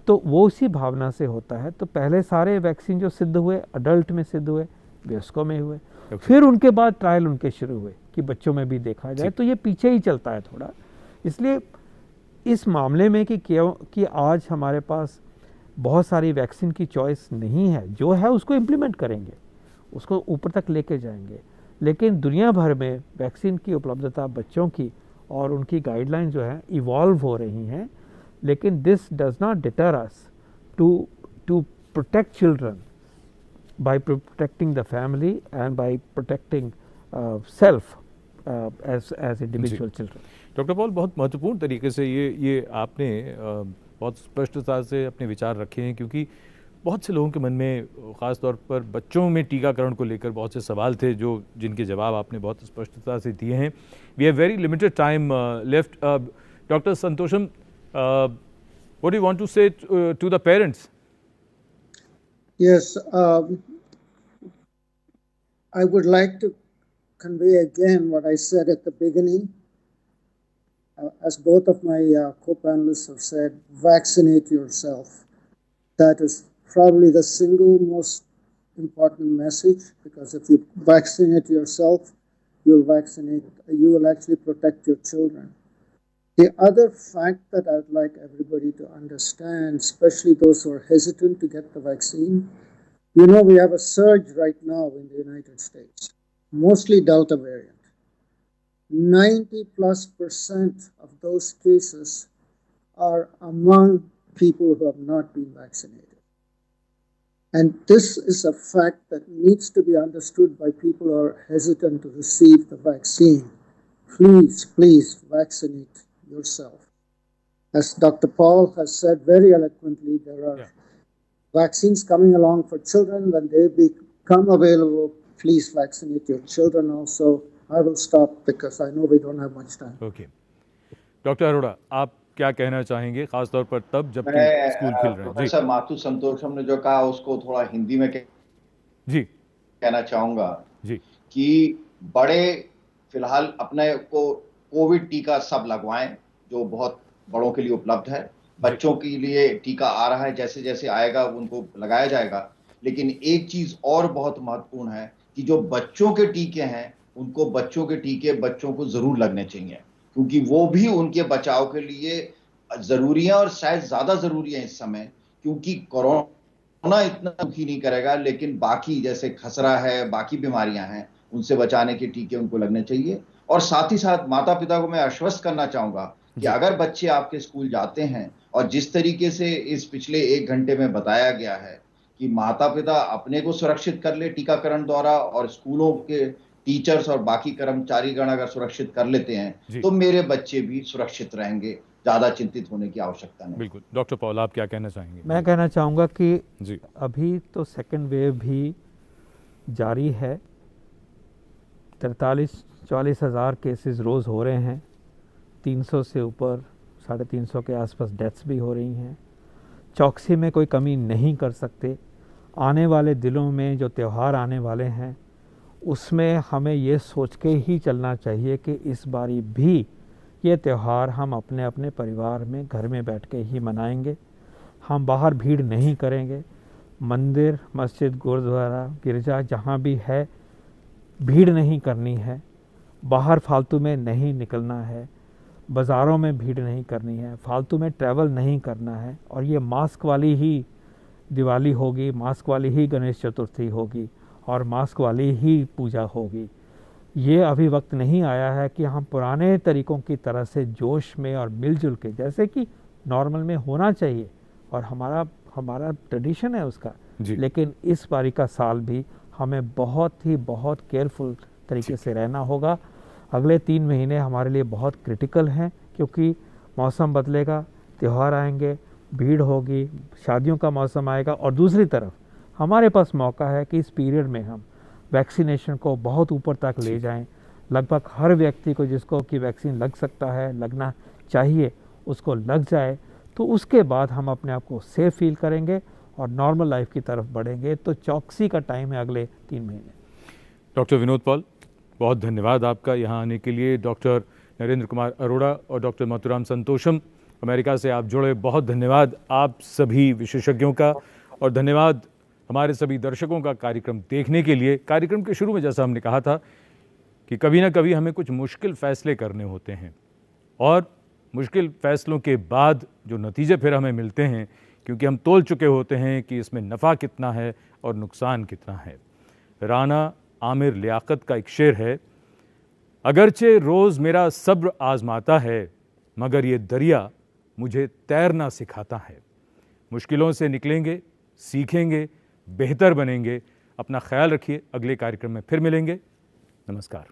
तो वो उसी भावना से होता है। तो पहले सारे वैक्सीन जो सिद्ध हुए अडल्ट में सिद्ध हुए, वयस्कों में हुए, फिर उनके बाद ट्रायल उनके शुरू हुए कि बच्चों में भी देखा जाए। तो ये पीछे ही चलता है थोड़ा। इसलिए इस मामले में कि आज हमारे पास बहुत सारी वैक्सीन की चॉइस नहीं है, जो है उसको इम्प्लीमेंट करेंगे, उसको ऊपर तक लेके जाएंगे। लेकिन दुनिया भर में वैक्सीन की उपलब्धता बच्चों की और उनकी गाइडलाइन जो है इवॉल्व हो रही हैं, लेकिन this does not deter us to protect children by protecting the family and by protecting self as individual children. Doctor Paul, बहुत महत्वपूर्ण तरीके से ये आपने बहुत स्पष्टता से अपने विचार रखे हैं, क्योंकि बहुत से लोगों के मन में ख़ास तौर पर बच्चों में टीकाकरण को लेकर बहुत से सवाल थे जिनके जवाब आपने बहुत स्पष्टता से दिए हैं। We have very limited time left. Doctor Santosham, what do you want to say to the parents? Yes, I would like to convey again what I said at the beginning. As both of my co-panelists have said, vaccinate yourself. That is probably the single most important message, because if you vaccinate yourself, you will actually protect your children. The other fact that I'd like everybody to understand, especially those who are hesitant to get the vaccine, you know we have a surge right now in the United States, mostly Delta variant. 90+% of those cases are among people who have not been vaccinated. And this is a fact that needs to be understood by people who are hesitant to receive the vaccine. Please vaccinate yourself. As Dr. Paul has said very eloquently, there are vaccines coming along for children. When they become available, please vaccinate your children also. I will stop because I know we don't have much time. Okay. Doctor Arora, आप क्या कहना चाहेंगे, खासतौर पर तब जब school खुल रहे हैं? प्रोफेसर माथु संतोषम ने जो कहा उसको थोड़ा हिंदी में कहना चाहूंगा कि बड़े फिलहाल अपने को कोविड टीका सब लगवाएं, जो बहुत बड़ों के लिए उपलब्ध है। बच्चों के लिए टीका आ रहा है, जैसे जैसे आएगा उनको लगाया जाएगा। लेकिन एक चीज और बहुत महत्वपूर्ण है कि जो बच्चों के टीके हैं उनको बच्चों के टीके बच्चों को जरूर लगने चाहिए, क्योंकि वो भी उनके बचाव के लिए जरूरी है और शायद ज्यादा जरूरी है इस समय, क्योंकि कोरोना इतना दुखी नहीं करेगा, लेकिन बाकी जैसे खसरा है, बाकी बीमारियां हैं उनसे बचाने के टीके उनको लगने चाहिए। और साथ ही साथ माता पिता को मैं आश्वस्त करना चाहूंगा कि अगर बच्चे आपके स्कूल जाते हैं और जिस तरीके से इस पिछले 1 घंटे में बताया गया है कि माता पिता अपने को सुरक्षित कर ले टीकाकरण द्वारा और स्कूलों के टीचर्स और बाकी कर्मचारीगण अगर सुरक्षित कर लेते हैं तो मेरे बच्चे भी सुरक्षित रहेंगे, ज्यादा चिंतित होने की आवश्यकता नहीं। बिल्कुल। डॉक्टर पॉल, आप क्या कहना चाहेंगे? मैं कहना चाहूँगा कि अभी तो सेकेंड वेव भी जारी है। 43-44 हज़ार केसेस रोज़ हो रहे हैं, 300 से ऊपर 350 के आसपास डेथ्स भी हो रही हैं। चौकसी में कोई कमी नहीं कर सकते। आने वाले दिनों में जो त्यौहार आने वाले हैं उसमें हमें ये सोच के ही चलना चाहिए कि इस बारी भी ये त्यौहार हम अपने अपने परिवार में घर में बैठ के ही मनाएंगे। हम बाहर भीड़ नहीं करेंगे। मंदिर, मस्जिद, गुरुद्वारा, गिरजा जहाँ भी है भीड़ नहीं करनी है। बाहर फालतू में नहीं निकलना है। बाज़ारों में भीड़ नहीं करनी है। फालतू में ट्रैवल नहीं करना है। और ये मास्क वाली ही दिवाली होगी, मास्क वाली ही गणेश चतुर्थी होगी और मास्क वाली ही पूजा होगी। ये अभी वक्त नहीं आया है कि हम पुराने तरीक़ों की तरह से जोश में और मिलजुल के, जैसे कि नॉर्मल में होना चाहिए और हमारा ट्रेडिशन है उसका, लेकिन इस बारी का साल भी हमें बहुत केयरफुल तरीके से रहना होगा। अगले 3 महीने हमारे लिए बहुत क्रिटिकल हैं क्योंकि मौसम बदलेगा, त्यौहार आएंगे, भीड़ होगी, शादियों का मौसम आएगा और दूसरी तरफ हमारे पास मौका है कि इस पीरियड में हम वैक्सीनेशन को बहुत ऊपर तक ले जाएं। लगभग हर व्यक्ति को जिसको कि वैक्सीन लग सकता है, लगना चाहिए, उसको लग जाए, तो उसके बाद हम अपने आप को सेफ फील करेंगे और नॉर्मल लाइफ की तरफ बढ़ेंगे। तो चौकसी का टाइम है अगले 3 महीने। डॉक्टर विनोद पॉल, बहुत धन्यवाद आपका यहाँ आने के लिए। डॉक्टर नरेंद्र कुमार अरोड़ा और डॉक्टर मथुराम संतोषम, अमेरिका से आप जुड़े, बहुत धन्यवाद आप सभी विशेषज्ञों का और धन्यवाद हमारे सभी दर्शकों का कार्यक्रम देखने के लिए। कार्यक्रम के शुरू में जैसा हमने कहा था कि कभी ना कभी हमें कुछ मुश्किल फैसले करने होते हैं और मुश्किल फैसलों के बाद जो नतीजे फिर हमें मिलते हैं, क्योंकि हम तोल चुके होते हैं कि इसमें नफ़ा कितना है और नुकसान कितना है। राना आमिर लियाकत का एक शेर है, अगरचे रोज़ मेरा सब्र आजमाता है मगर ये दरिया मुझे तैरना सिखाता है। मुश्किलों से निकलेंगे, सीखेंगे, बेहतर बनेंगे। अपना ख्याल रखिए। अगले कार्यक्रम में फिर मिलेंगे। नमस्कार।